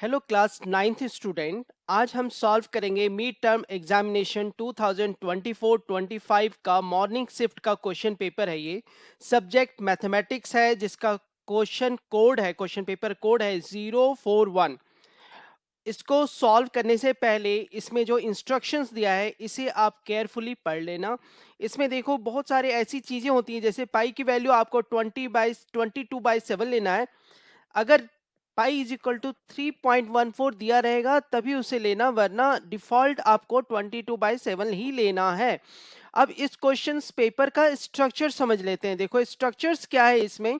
Hello class ninth student, आज हम solve करेंगे मिड टर्म एग्जामिनेशन 2024-25 का मॉर्निंग शिफ्ट का क्वेश्चन पेपर है। ये सब्जेक्ट मैथमेटिक्स है जिसका क्वेश्चन पेपर कोड है 041। इसको सॉल्व करने से पहले इसमें जो इंस्ट्रक्शंस दिया है इसे आप केयरफुली पढ़ लेना। इसमें देखो बहुत सारे ऐसी चीज़ें होती हैं, जैसे पाई की वैल्यू आपको 22/7 लेना है। अगर पाई इज इक्वल टू 3.14 दिया रहेगा तभी उसे लेना, वरना डिफॉल्ट आपको 22/7 ही लेना है। अब इस क्वेश्चन पेपर का स्ट्रक्चर समझ लेते हैं। देखो स्ट्रक्चर्स क्या है इसमें।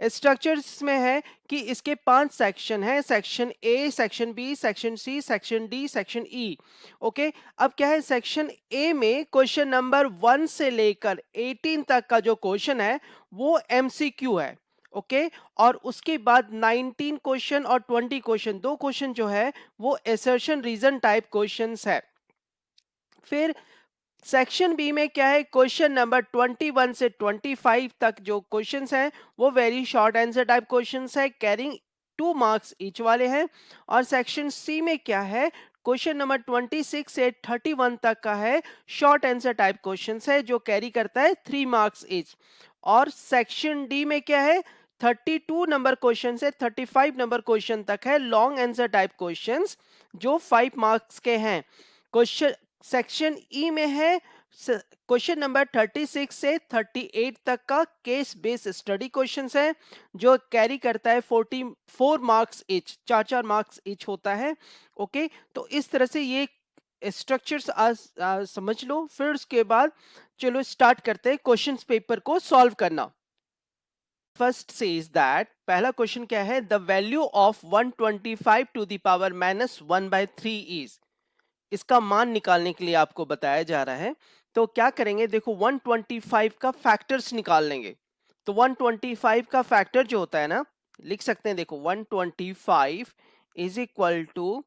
स्ट्रक्चर्स में है कि इसके 5 सेक्शन है, section A, section B, section C, section D, section E. Okay, अब क्या है, सेक्शन ए में क्वेश्चन नंबर 1 से लेकर 18 तक का जो क्वेश्चन है वो एमसीक्यू है। ओके, और उसके बाद 19 क्वेश्चन और 20 क्वेश्चन, दो क्वेश्चन जो है वो एसर्शन रीजन टाइप क्वेश्चंस है। फिर सेक्शन बी में क्या है, क्वेश्चन नंबर 21 से 25 तक जो क्वेश्चंस हैं वो very short answer type questions है, कैरिंग 2 मार्क्स ईच वाले हैं। और सेक्शन सी में क्या है, क्वेश्चन नंबर 26 से 31 तक का है, शॉर्ट आंसर टाइप क्वेश्चंस है जो कैरी करता है 3 मार्क्स ईच। और सेक्शन डी में क्या है, 32 नंबर क्वेश्चन से 35 नंबर क्वेश्चन तक है, लॉन्ग आंसर टाइप क्वेश्चंस जो 5 मार्क्स के हैं। क्वेश्चन सेक्शन ई में है क्वेश्चन नंबर 36 से 38 तक का केस बेस्ड स्टडी क्वेश्चंस है जो कैरी करता है 44 मार्क्स ईच, 4 मार्क्स ईच होता है। ओके, तो इस तरह से ये स्ट्रक्चर्स समझ लो। फिर उसके बाद चलो स्टार्ट करते हैं क्वेश्चंस पेपर को सॉल्व करना। फर्स्ट सेज दैट, पहला क्वेश्चन क्या है, the value of 125 to the power -1/3 is. इसका मान निकालने के लिए आपको बताया जा रहा है। तो क्या करेंगे, देखो 125 का फैक्टर्स निकाल लेंगे। तो 125 का फैक्टर जो होता है ना, लिख सकते हैं, देखो 125 is equal to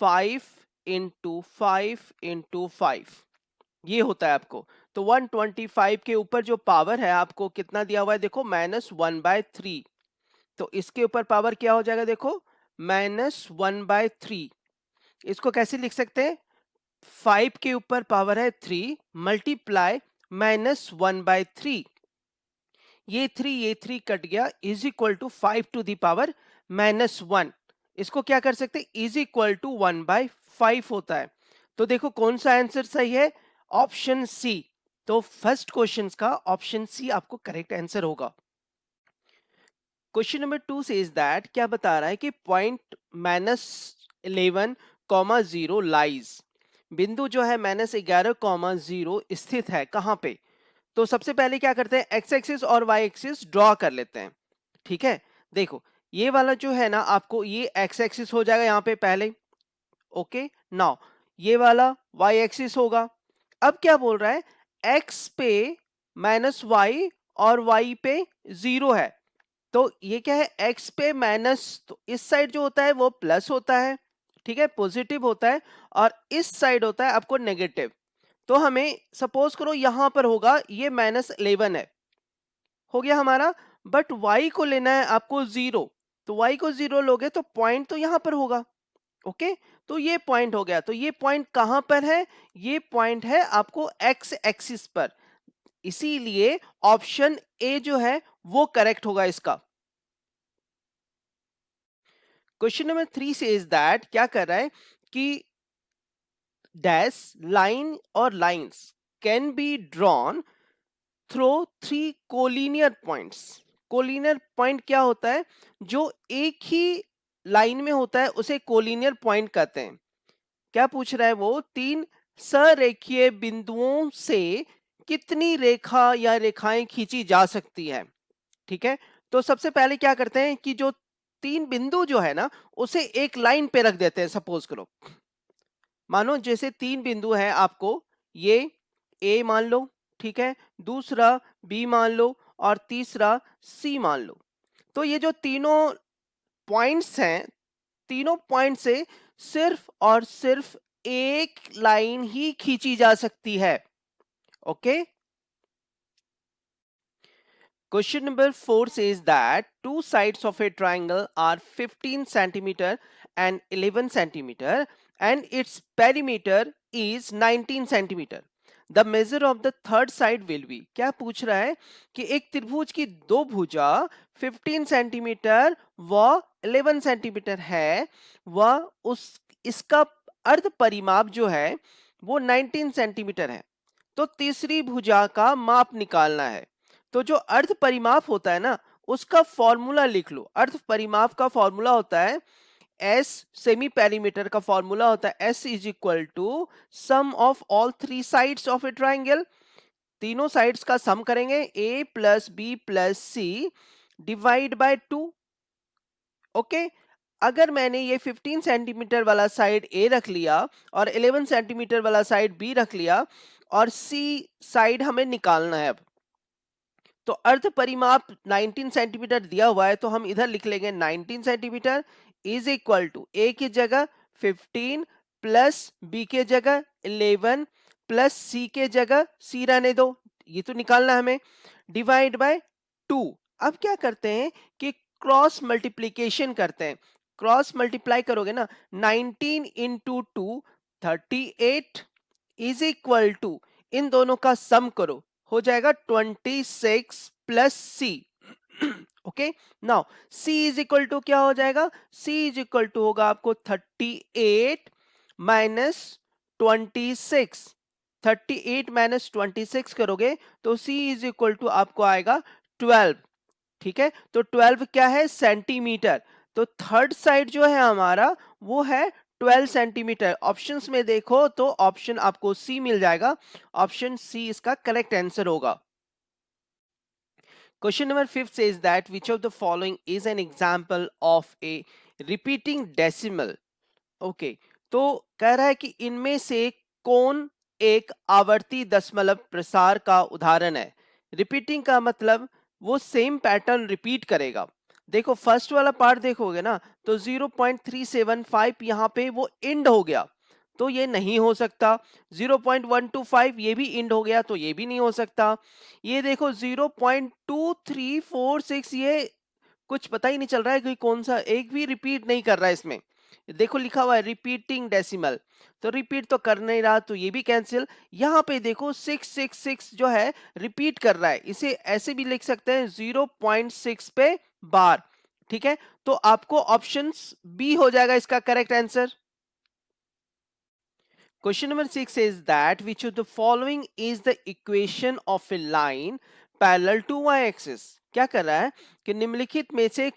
5 into 5 into 5, ये होता है आपको। तो 125 के ऊपर जो पावर है आपको कितना दिया हुआ है, देखो -1/3। तो इसके ऊपर पावर क्या हो जाएगा, देखो -1/3। इसको कैसे लिख सकते हैं, 5 के ऊपर पावर है 3 मल्टीप्लाई -1/3, ये 3 कट गया, is equal to 5 to the power -1। इसको क्या कर सकते हैं, इज इक्वल टू 1/5 होता है। तो देखो कौन सा आंसर सही है, ऑप्शन सी। तो फर्स्ट क्वेश्चन का ऑप्शन सी आपको करेक्ट आंसर होगा। क्वेश्चन नंबर 2 सेज दैट, क्या बता रहा है कि पॉइंट -11, 0 लाइज। बिंदु जो है -11, 0 स्थित है कहां पे। तो सबसे पहले क्या करते हैं, एक्स एक्सिस और वाई एक्सिस ड्रॉ कर लेते हैं। ठीक है, देखो ये वाला जो है ना, आपको ये एक्स एक्सिस हो जाएगा यहाँ पे पहले। ओके, नाउ ये वाला वाई एक्सिस होगा। अब क्या बोल रहा है, एक्स पे -y और y पे 0 है। तो ये क्या है, x पे माइनस, तो इस साइड जो होता है वो प्लस होता है, ठीक है, पॉजिटिव होता है, और इस साइड होता है आपको नेगेटिव। तो हमें सपोज करो यहां पर होगा ये -11 है, हो गया हमारा। बट y को लेना है आपको 0, तो y को 0 लोगे तो पॉइंट तो यहां पर होगा। ओके, तो ये पॉइंट हो गया। तो ये पॉइंट कहां पर है, ये पॉइंट है आपको x एक्सिस पर, इसीलिए ऑप्शन ए जो है वो करेक्ट होगा इसका। क्वेश्चन नंबर 3 से इज दैट, क्या कर रहा है कि डैश लाइन और lines can be drawn through 3 collinear points. Collinear point क्या होता है, जो एक ही लाइन में होता है उसे कोलिनियर पॉइंट कहते हैं। क्या पूछ रहा है वो, 3 सरेखीय बिंदुओं से कितनी रेखा या रेखाएं खींची जा सकती है। ठीक है, तो सबसे पहले क्या करते हैं कि जो 3 बिंदु जो है ना उसे एक लाइन पे रख देते हैं। सपोज करो, मानो जैसे 3 बिंदु है आपको, ये ए मान लो, ठीक है, दूसरा बी मान लो, और तीसरा सी मान लो। तो ये जो तीनों पॉइंट्स हैं, तीनों पॉइंट से सिर्फ और सिर्फ एक लाइन ही खींची जा सकती है। Okay, question number 4 says that two sides of a triangle are 15 centimeter and 11 centimeter and its perimeter is 19 centimeter. The measure of the third side will be, क्या पूछ रहा है कि एक त्रिभुज की दो भुजा 15 सेंटीमीटर व 11 सेंटीमीटर है, वह उस इसका अर्ध परिमाप जो है वो 19 सेंटीमीटर है। तो तीसरी भुजा का माप निकालना है। तो जो अर्ध परिमाप होता है ना, उसका फॉर्मूला लिख लो। अर्ध परिमाप का फॉर्मूला होता है एस, सेमी पेरीमीटर का फॉर्मूला होता है S is equal to sum of all three sides of a triangle. तीनों साइड्स का सम करेंगे, A plus B plus C divide by 2। Okay, अगर मैंने ये 15 सेंटीमीटर वाला साइड ए रख लिया और 11 सेंटीमीटर वाला साइड बी रख लिया और सी साइड हमें निकालना है अब, तो अर्ध परिमाप 19 सेंटीमीटर दिया हुआ है, तो हम इधर लिख लेंगे 19 सेंटीमीटर इज इक्वल टू ए की जगह 15 प्लस बी के जगह 11 प्लस सी के जगह सी रहने दो, ये तो निकालना है हमें, डिवाइड बाय 2। अब क्या करते हैं कि क्रॉस मल्टीप्लीकेशन करते हैं। क्रॉस मल्टीप्लाई करोगे ना, 19 इंटू 2 38 इज इक्वल टू, इन दोनों का सम करो, हो जाएगा 26 plus C. Okay, now C is equal to क्या हो जाएगा, सी इज इक्वल टू होगा आपको 38 माइनस 26। 38 माइनस 26 करोगे तो सी इज इक्वल टू आपको आएगा 12। ठीक है, तो 12 क्या है, सेंटीमीटर। तो थर्ड साइड जो है हमारा वो है 12 सेंटीमीटर। ऑप्शंस में देखो तो ऑप्शन आपको सी मिल जाएगा, ऑप्शन सी इसका करेक्ट आंसर होगा। Question number 5 says that which of the following is an example of a repeating decimal। Okay, तो कह रहा है कि इनमें से कौन एक आवर्ती दशमलव प्रसार का उदाहरण है। रिपीटिंग का मतलब वो सेम पैटर्न रिपीट करेगा। देखो फर्स्ट वाला पार्ट देखोगे ना, तो 0.375 यहाँ पे वो इंड हो गया, तो ये नहीं हो सकता। 0.125 ये भी इंड हो गया, तो ये भी नहीं हो सकता। ये देखो 0.2346, ये कुछ पता ही नहीं चल रहा है कि कौन सा, एक भी रिपीट नहीं कर रहा है इसमें। देखो लिखा हुआ है रिपीटिंग डेसिमल, तो रिपीट तो कर नहीं रहा, तो ये भी कैंसिल। यहाँ पे देखो 666 जो है रिपीट कर रहा है, इसे ऐसे भी लिख सकते हैं 0.6 पे बार। ठीक है, तो आपको ऑप्शन बी हो जाएगा इसका correct answer. Question number 6 says that which of the following is the equation of a line parallel to y-axis। क्या कर रहा है कि निम्नलिखित में से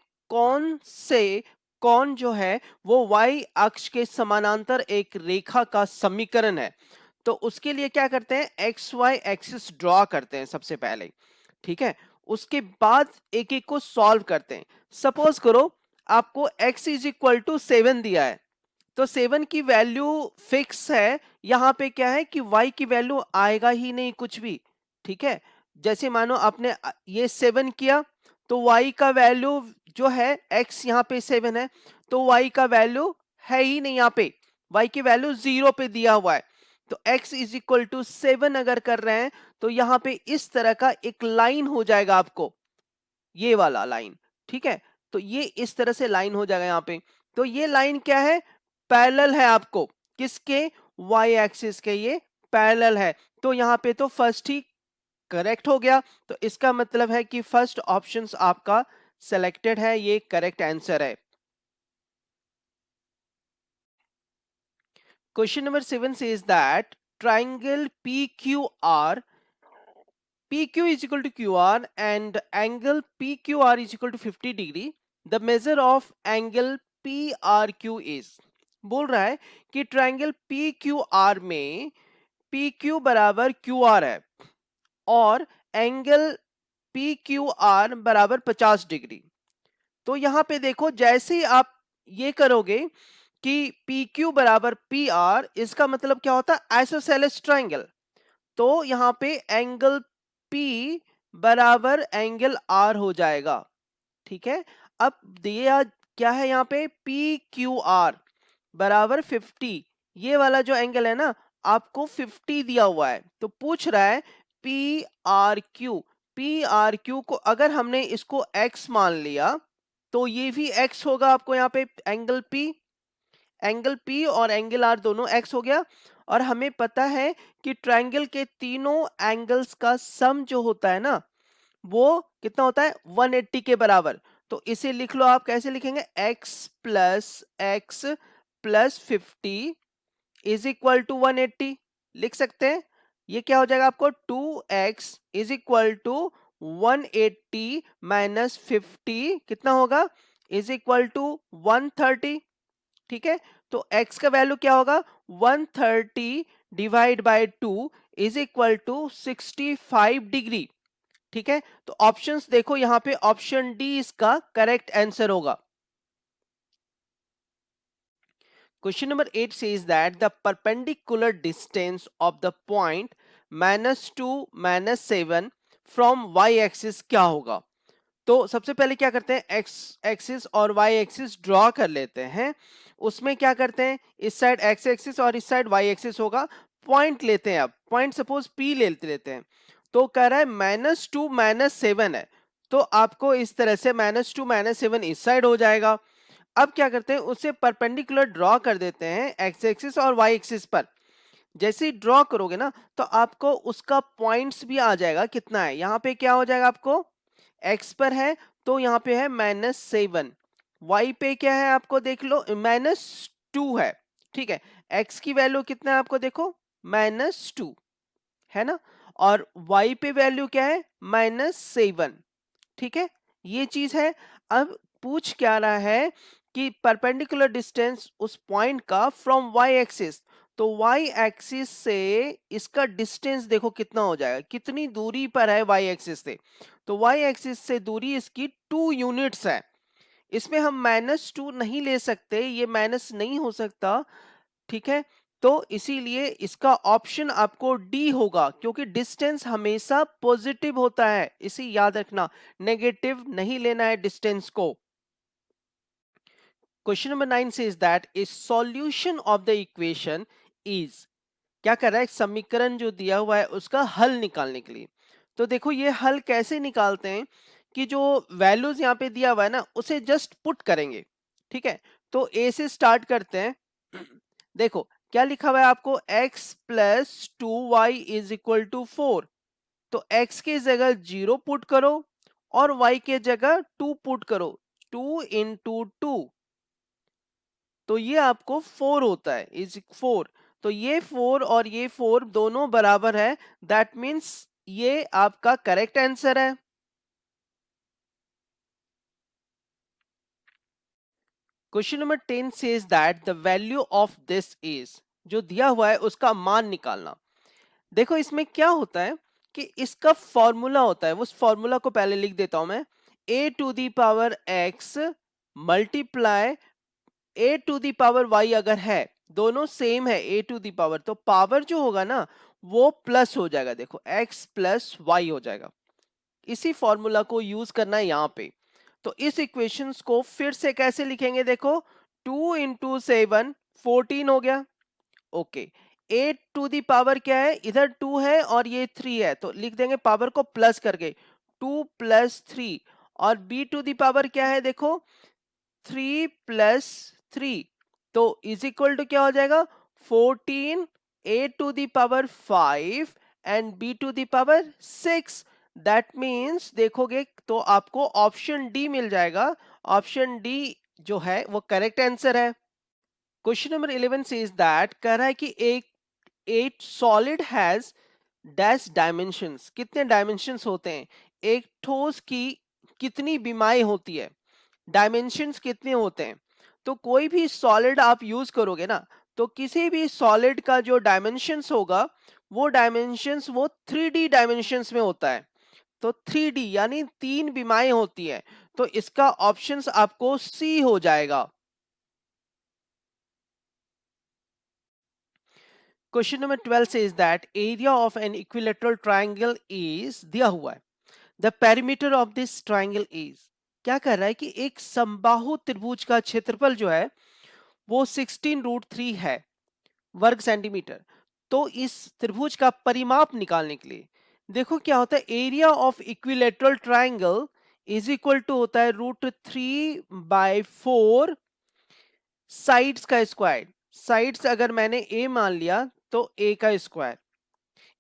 कौन जो है वो y अक्ष के समानांतर एक रेखा का समीकरण है। तो उसके लिए क्या करते हैं, एक्स वाई एक्सिस ड्रॉ करते हैं सबसे पहले। ठीक है, उसके बाद एक एक को सॉल्व करते हैं। सपोज करो आपको x इज इक्वल टू 7 दिया है, तो 7 की वैल्यू फिक्स है, यहां पे क्या है कि y की वैल्यू आएगा ही नहीं कुछ भी। ठीक है, जैसे मानो आपने ये 7 किया, तो y का वैल्यू जो है x यहाँ पे 7 है, तो y का वैल्यू है ही नहीं, यहाँ पे y की वैल्यू 0 पे दिया हुआ है। तो x इज इक्वल टू 7 अगर कर रहे हैं, तो यहाँ पे इस तरह का एक लाइन हो जाएगा आपको, ये वाला लाइन। ठीक है, तो ये इस तरह से लाइन हो जाएगा यहाँ पे। तो ये लाइन क्या है, पैरेलल है आपको, किसके, y एक्सिस के, ये पैरेलल है। तो यहाँ पे तो फर्स्ट ही करेक्ट हो गया, तो इसका मतलब है कि फर्स्ट ऑप्शन आपका सिलेक्टेड है, ये करेक्ट आंसर है। Question number 7 says that triangle PQR, PQ is equal to QR and angle PQR is equal to 50 degree. The measure of angle PRQ is, बोल रहा है कि ट्राइंगल PQR में PQ बराबर QR है और एंगल PQR बराबर 50 डिग्री। तो यहां पे देखो जैसे ही आप ये करोगे कि PQ बराबर PR, इसका मतलब क्या होता है, आइसोसेलेस ट्राइंगल। तो यहाँ पे एंगल P बराबर एंगल R हो जाएगा। ठीक है, अब दिया क्या है यहाँ पे, PQR बराबर 50, ये वाला जो एंगल है ना आपको 50 दिया हुआ है, तो पूछ रहा है PRQ। PRQ को अगर हमने इसको X मान लिया, तो ये भी X होगा आपको यहाँ पे एंगल P। एंगल पी और एंगल आर दोनों एक्स हो गया, और हमें पता है कि ट्रायंगल के तीनों एंगल्स का सम जो होता है ना वो कितना होता है 180 के बराबर। तो इसे लिख लो, आप कैसे लिखेंगे, x plus 50 is equal to 180 लिख सकते हैं। ये क्या हो जाएगा आपको, 2x is equal to 180 minus 50 कितना होगा, इज इक्वल टू 130। ठीक है, तो x का वैल्यू क्या होगा, 130 divide by 2 is equal to 65 degree. ठीक है, तो ऑप्शंस देखो, यहां पे ऑप्शन डी इसका करेक्ट आंसर होगा। Question number 8 says that the perpendicular distance of the point -2 -7 from y axis क्या होगा। तो सबसे पहले क्या करते हैं, x एक्सिस और y एक्सिस ड्रॉ कर लेते हैं। उसमें क्या करते हैं, इस साइड x एक्सिस और इस साइड y एक्सिस होगा। पॉइंट लेते हैं, अब पॉइंट सपोज p लेते हैं। तो कह रहा है -2 -7 है, तो आपको इस तरह से -2 -7 इस साइड हो जाएगा। अब क्या करते हैं, उसे परपेंडिकुलर ड्रॉ कर देते हैं एक्स एक्सिस और वाई एक्सिस पर। जैसे ही ड्रॉ करोगे ना तो आपको उसका पॉइंट्स भी आ जाएगा, कितना है यहाँ पे, क्या हो जाएगा आपको, एक्स पर है तो यहाँ पे है -7, वाई पे क्या है आपको देख लो -2 है। ठीक है, एक्स की वैल्यू कितना है आपको देखो, -2 है ना, और वाई पे वैल्यू क्या है, -7। ठीक है, ये चीज है। अब पूछ क्या रहा है कि परपेंडिकुलर डिस्टेंस उस पॉइंट का फ्रॉम वाई एक्सिस, तो वाई एक्सिस से इसका डिस्टेंस देखो कितना हो जाएगा, कितनी दूरी पर है वाई एक्सिस से। तो वाई एक्सिस से दूरी इसकी 2 यूनिट्स है। इसमें हम -2 नहीं ले सकते, ये माइनस नहीं हो सकता। ठीक है, तो इसीलिए इसका ऑप्शन आपको डी होगा, क्योंकि डिस्टेंस हमेशा पॉजिटिव होता है, इसे याद रखना, नेगेटिव नहीं लेना है डिस्टेंस को। Question number 9 says that A solution of the equation is, क्या कर रहा है, समीकरण जो दिया हुआ है उसका हल निकालने के लिए। तो देखो ये हल कैसे निकालते हैं, कि जो वैल्यूज यहाँ पे दिया हुआ है ना उसे जस्ट पुट करेंगे। ठीक है, तो ए से स्टार्ट करते हैं। देखो क्या लिखा हुआ है आपको, x plus 2y is equal to 4। तो x के जगह 0 पुट करो और y के जगह 2 पुट करो, 2 इंटू 2, तो ये आपको 4 होता है, इज 4। तो ये 4 और ये 4 दोनों बराबर है, दैट मीन्स ये आपका करेक्ट आंसर है। Question number 10 says that the value of this is, जो दिया हुआ है उसका मान निकालना। देखो इसमें क्या होता है कि इसका फॉर्मूला होता है, उस फॉर्मूला को पहले लिख देता हूं मैं, a to the power x multiply a to the power y, अगर है दोनों सेम है a टू दी पावर, तो पावर जो होगा ना वो प्लस हो जाएगा, देखो x प्लस y हो जाएगा। इसी फॉर्मूला को यूज करना है यहाँ पे। तो इस इक्वेशंस को फिर से कैसे लिखेंगे, देखो 2 इंटू 7 14 हो गया। Okay, A to the power क्या है, इधर 2 है और ये 3 है, तो लिख देंगे पावर को प्लस करके 2 प्लस 3। और बी टू दी पावर क्या है देखो, 3 प्लस 3, तो इज इक्वल टू क्या हो जाएगा, 14 A to the power 5 and B to the power 6। That means देखोगे तो आपको ऑप्शन डी मिल जाएगा। ऑप्शन डी जो है वो करेक्ट आंसर है। क्वेश्चन नंबर 11 सेज दैट, कह रहा है कि एक सॉलिड हैज डैश डायमेंशंस, कितने डायमेंशंस होते हैं, एक ठोस की कितनी बीमाई होती है, डायमेंशंस कितने होते हैं। तो कोई भी सॉलिड आप यूज करोगे ना, तो किसी भी सॉलिड का जो डायमेंशंस होगा वो डायमेंशंस वो 3D डायमेंशंस में होता है। तो 3D यानी 3 बीमाएं होती है, तो इसका ऑप्शंस आपको सी हो जाएगा। Question number 12 says that area of an equilateral triangle is, दिया हुआ है, the perimeter of this triangle is, क्या कर रहा है कि एक समबाहु त्रिभुज का क्षेत्रफल जो है वो 16√3 है वर्ग सेंटीमीटर। तो इस त्रिभुज का परिमाप निकालने के लिए देखो क्या होता है, area of equilateral triangle is equal to होता है √3/4 साइड्स का स्क्वायर, साइड्स अगर मैंने a मान लिया तो a का स्क्वायर,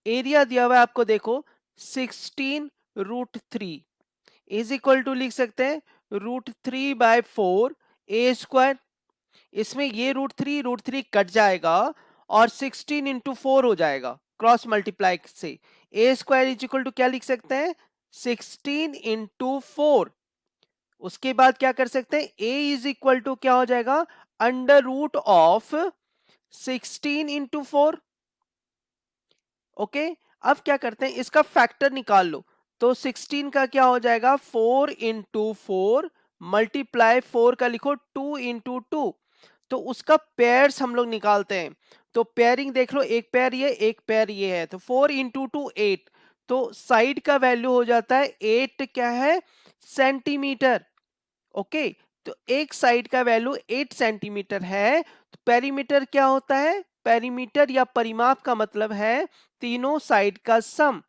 एरिया दिया हुआ है आपको देखो 16√3 इज इक्वल टू लिख सकते हैं √3/4 a स्क्वायर। इसमें ये √3 कट जाएगा और 16 इंटू 4 हो जाएगा क्रॉस मल्टीप्लाई से। ए स्क्वायर इज इक्वल टू क्या लिख सकते हैं 16 इंटू 4। उसके बाद क्या कर सकते हैं ए इज इक्वल टू क्या हो जाएगा under root of 16 into 4। Okay, अब क्या करते हैं इसका फैक्टर निकाल लो, तो 16 का क्या हो जाएगा 4 इंटू 4 मल्टीप्लाई 4 का लिखो 2 इंटू 2, तो उसका पेयर्स हम लोग निकालते हैं। तो पेयरिंग देख लो, एक पेयर ये एक पेयर ये है, तो 4 इंटू 2 8, तो साइड का वैल्यू हो जाता है 8 क्या है सेंटीमीटर। ओके, तो एक साइड का वैल्यू 8 सेंटीमीटर है। तो पेरीमीटर क्या होता है, पेरीमीटर या परिमाप का मतलब है तीनों साइड का सम।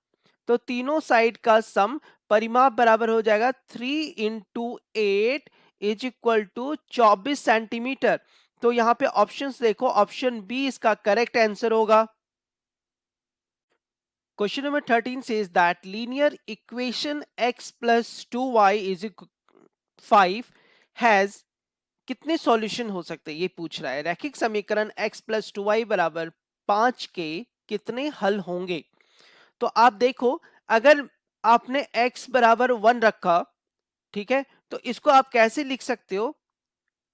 तो तीनों साइड का सम परिमाप बराबर हो जाएगा 3 into 8 is equal to 24 centimetre. तो यहां पे ऑप्शंस देखो, ऑप्शन बी इसका करेक्ट आंसर होगा। Question number 13 says that linear equation x plus 2y is equal 5 has कितने सॉल्यूशन हो सकते हैं ये पूछ रहा है। रैखिक समीकरण x प्लस 2y बराबर 5 के कितने हल होंगे। तो आप देखो, अगर आपने x बराबर 1 रखा, ठीक है, तो इसको आप कैसे लिख सकते हो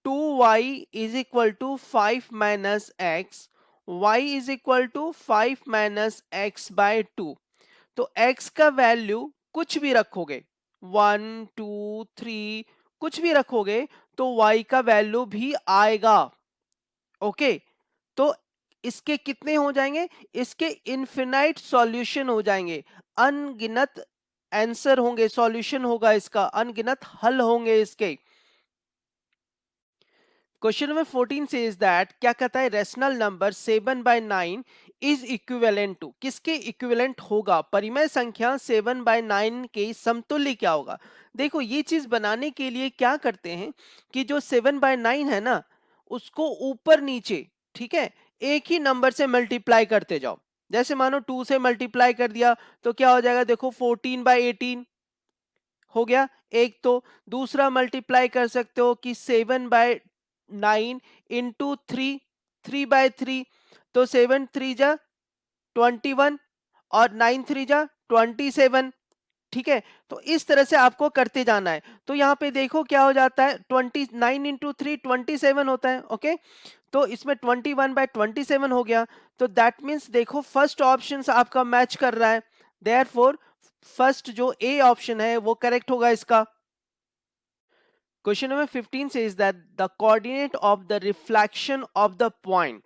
2y is equal to 5 minus x, y is equal to 5 minus x by 2। तो x का वैल्यू कुछ भी रखोगे 1 2 3 कुछ भी रखोगे तो y का वैल्यू भी आएगा। ओके, तो इसके कितने हो जाएंगे, इसके इनफिनाइट सॉल्यूशन हो जाएंगे, अनगिनत आंसर होंगे, सॉल्यूशन होगा इसका, अनगिनत हल होंगे इसके। क्वेश्चन नंबर 14 सेज दैट क्या कहता है rational number 7/9 is equivalent to, किसके इक्विवेलेंट होगा, परिमेय संख्या 7/9 के समतुल्य क्या होगा। देखो ये चीज बनाने के लिए क्या करते हैं कि जो 7/9 है ना उसको ऊपर नीचे, ठीक है, एक ही नंबर से मल्टीप्लाई करते जाओ। जैसे मानो 2 से मल्टीप्लाई कर दिया तो क्या हो जाएगा, देखो 14/18 हो गया एक। तो दूसरा मल्टीप्लाई कर सकते हो कि 7/9 इंटू 3 तो 7 3 जा 21 और 9 3 जा 27। ठीक है, तो इस तरह से आपको करते जाना है। तो यहाँ पे देखो क्या हो जाता है 29 इंटू 3 27 होता है। ओके, तो इसमें 21/27 हो गया। तो दैट मीन्स देखो फर्स्ट ऑप्शन आपका मैच कर रहा है, देयरफॉर फर्स्ट जो ए ऑप्शन है वो करेक्ट होगा इसका। Question number 15 says that the coordinate of the reflection of the point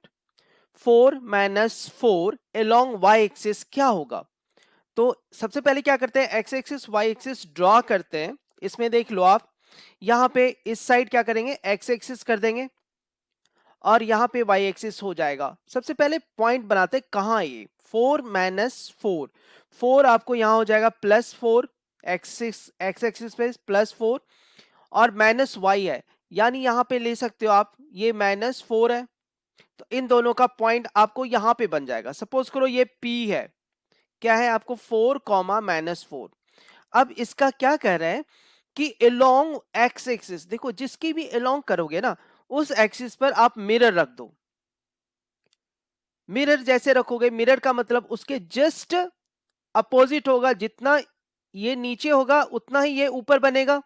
4 minus 4 along y axis क्या होगा। तो सबसे पहले क्या करते हैं x axis y axis draw करते हैं। इसमें देख लो आप, यहां पे इस साइड क्या करेंगे x एक्सिस कर देंगे और यहाँ पे y एक्सिस हो जाएगा। सबसे पहले पॉइंट बनाते कहाँ है ये 4 माइनस 4, 4 आपको यहाँ हो जाएगा +4 x एक्सिस पे +4 और माइनस वाई है, यानी यहां पे ले सकते हो आप ये -4 है। तो इन दोनों का पॉइंट आपको यहां पे बन जाएगा। सपोज करो ये P है, क्या है आपको 4 -4। अब इसका क्या कह रहे हैं कि अलोंग एक्स एक्सिस, देखो जिसकी भी अलोंग करोगे ना उस एक्सिस पर आप मिरर रख दो। मिरर जैसे रखोगे, मिरर का मतलब उसके जस्ट अपोजिट होगा, जितना ये नीचे होगा उतना ही ये ऊपर बनेगा।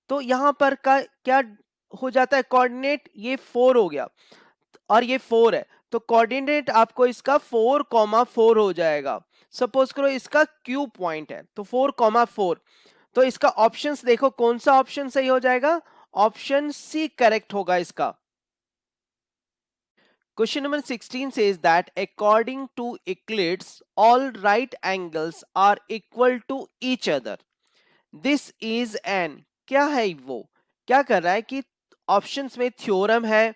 तो यहां पर का क्या हो जाता है कोऑर्डिनेट, ये 4 हो गया और ये 4 है, तो कोऑर्डिनेट आपको इसका 4,4 हो जाएगा। सपोज करो इसका क्यू पॉइंट है तो 4,4, तो इसका ऑप्शंस देखो कौन सा ऑप्शन सही हो जाएगा, ऑप्शन सी करेक्ट होगा इसका। Question number 16 says that according to Euclid's all right angles are equal to each other. This is an, क्या है वो, क्या कर रहा है कि ऑप्शंस में थ्योरम है,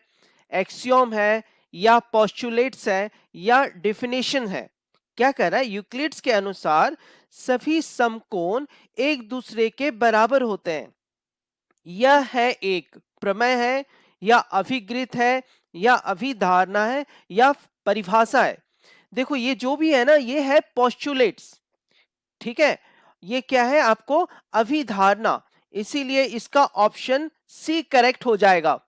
एक्सियोम है या पोस्टुलेट्स है या डेफिनेशन है। क्या कर रहा है यूक्लिड्स के अनुसार सभी समकोण एक दूसरे के बराबर होते हैं। यह है एक प्रमेय है या अभिगृत है या अभिधारणा है या परिभाषा है। देखो ये जो भी है ना, ये है पोस्टुलेट्स, ठीक है। ये क्या है आपको अभिधारणा, इसीलिए इसका ऑप्शन सी करेक्ट हो जाएगा।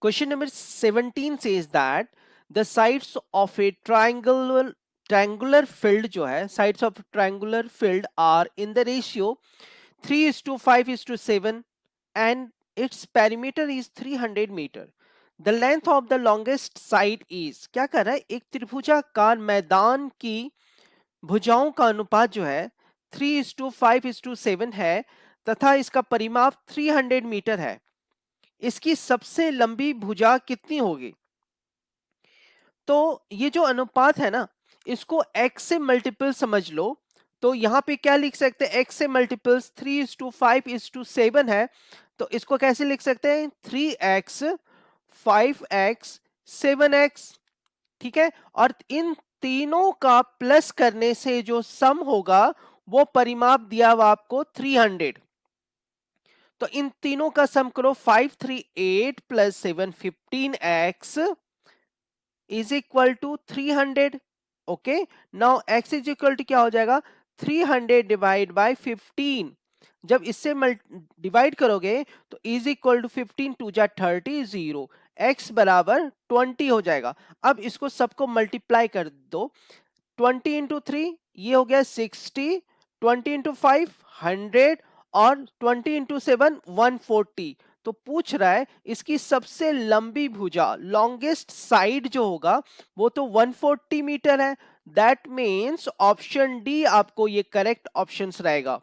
Question number 17 says that the sides of a triangular field जो है, sides of triangular field are in the ratio 3:5:7 and its perimeter is 300 meter. The length of the longest side is, क्या कर रहा है, एक त्रिभुजाकार मैदान की भुजाओं का अनुपात जो है 3:5:7 है तथा इसका परिमाप 300 मीटर है। इसकी सबसे लंबी भुजा कितनी होगी? तो ये जो अनुपात है ना, इसको x से मल्टीपल समझ लो। तो यहां पे क्या लिख सकते हैं, x से मल्टीपल्स 3:5:7 है, तो इसको कैसे लिख सकते हैं, 3x 5x 7x, ठीक है। और इन तीनों का प्लस करने से जो सम होगा वो परिमाप दिया हुआ आपको 300। तो इन तीनों का सम करो, 538 plus 715x is equal to 300। Okay, now x is equal to क्या हो जाएगा, 300 डिवाइड बाय 15। जब इससे डिवाइड करोगे तो इज इक्वल टू 15 टू जा 30, 0, x बराबर 20 हो जाएगा। अब इसको सबको मल्टीप्लाई कर दो, 20 इंटू 3 ये हो गया 60, 20 इंटू 5 100 और 20 इंटू 7 140। तो पूछ रहा है इसकी सबसे लंबी भुजा, लॉन्गेस्ट साइड जो होगा वो तो 140 मीटर है। दैट मीन्स ऑप्शन डी आपको ये करेक्ट ऑप्शंस रहेगा।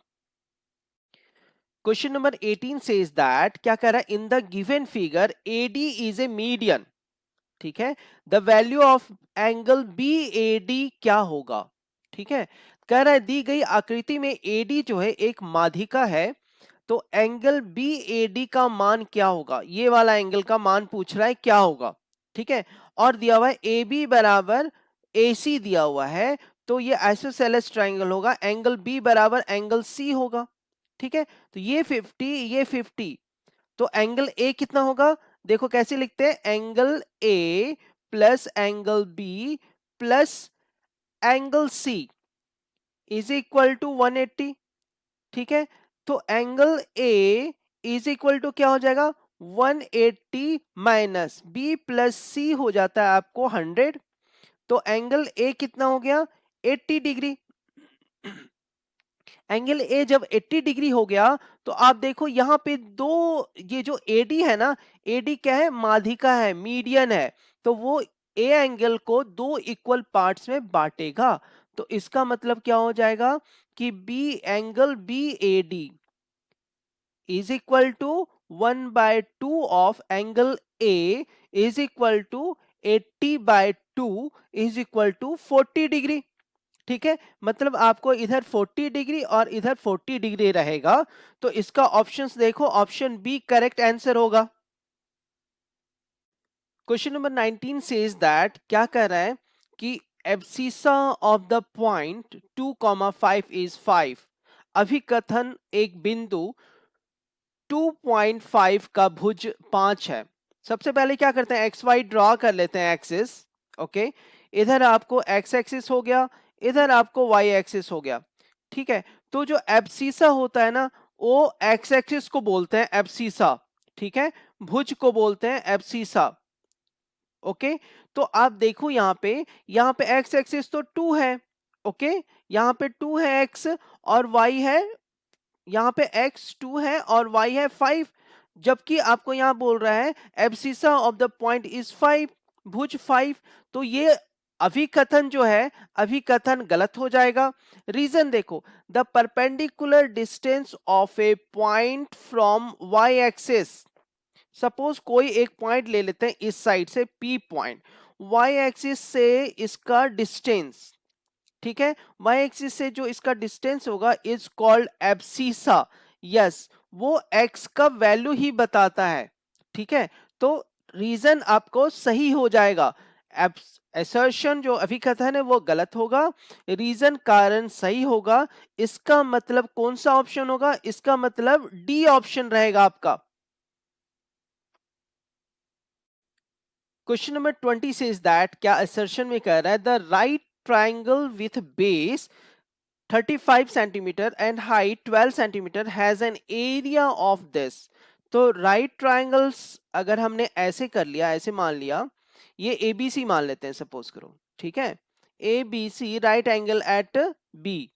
क्वेश्चन नंबर 18 सेज दैट, क्या कह रहा है, इन the given figure AD is a median, ठीक है, the value of angle BAD क्या होगा? ठीक है, कह रहा है दी गई आकृति में AD जो है एक माध्यिका है, तो एंगल BAD का मान क्या होगा? ये वाला एंगल का मान पूछ रहा है क्या होगा, ठीक है। और दिया हुआ है AB बराबर AC दिया हुआ है, तो ये आइसोसेलेस ट्राइंगल होगा, एंगल B बराबर एंगल C होगा, ठीक है। तो ये 50 ये 50, तो एंगल A कितना होगा, देखो कैसे लिखते हैं, angle A plus angle B plus angle C is equal to 180, ठीक है। तो angle A is equal to क्या हो जाएगा, 180 माइनस B प्लस C हो जाता है आपको 100। तो एंगल A कितना हो गया, 80 डिग्री। एंगल ए जब 80 डिग्री हो गया तो आप देखो यहां पे दो, ये जो एडी है ना, एडी क्या है, माध्यिका है, मीडियन है, तो वो ए एंगल को दो इक्वल पार्ट्स में बांटेगा। तो इसका मतलब क्या हो जाएगा कि B angle B A D is equal to 1/2 of angle A is equal to 80/2 is equal to 40 degree, ठीक है। मतलब आपको इधर 40 डिग्री और इधर 40 डिग्री रहेगा, तो इसका ऑप्शंस देखो, ऑप्शन बी करेक्ट आंसर होगा। क्वेश्चन नंबर 19 सेज दैट, क्या कह रहा है कि abscissa of the point 2,5 is 5। अभिकथन एक बिंदु 2.5 का भुज 5 है। सबसे पहले क्या करते हैं, एक्स वाई ड्रॉ कर लेते हैं एक्सिस, ओके। इधर आपको एक्स एक्सिस हो गया, इधर आपको वाई एक्सिस हो गया, ठीक है। तो जो एब्सिसा होता है ना, वो एक्स एक्सिस को बोलते हैं एब्सिसा, ठीक है, भुज को बोलते हैं एब्सिसा, ओके। तो आप देखो यहाँ पे एक्स एक्सिस तो 2 है, ओके, यहाँ पे 2 है एक्स और वाई है, यहाँ पे x 2 है और y है 5, जबकि आपको यहाँ बोल रहा है abscissa of the point is 5, भुज 5। तो ये अभिकथन जो है, अभिकथन गलत हो जाएगा। रीजन देखो, the perpendicular distance of A point from y axis, suppose कोई एक पॉइंट ले लेते हैं इस साइड से P पॉइंट, y एक्सिस से इसका डिस्टेंस, ठीक है, y एक्सिस से जो इसका डिस्टेंस होगा इज कॉल्ड एब्सिसा। यस, वो x का वैल्यू ही बताता है, ठीक है। तो रीजन आपको सही हो जाएगा, असर्शन जो अभिकथन है वो गलत होगा, रीजन कारण सही होगा। इसका मतलब कौन सा ऑप्शन होगा, इसका मतलब डी ऑप्शन रहेगा आपका। क्वेश्चन नंबर 20 सेज दैट, क्या असर्शन में कह रहा है, the right triangle with base 35 centimetre and height 12 centimetre has an area of this. तो राइट ट्राइंगल्स अगर हमने ऐसे कर लिया, ऐसे मान लिया, ये एबीसी मान लेते हैं सपोज करो, ठीक है, ABC right angle at B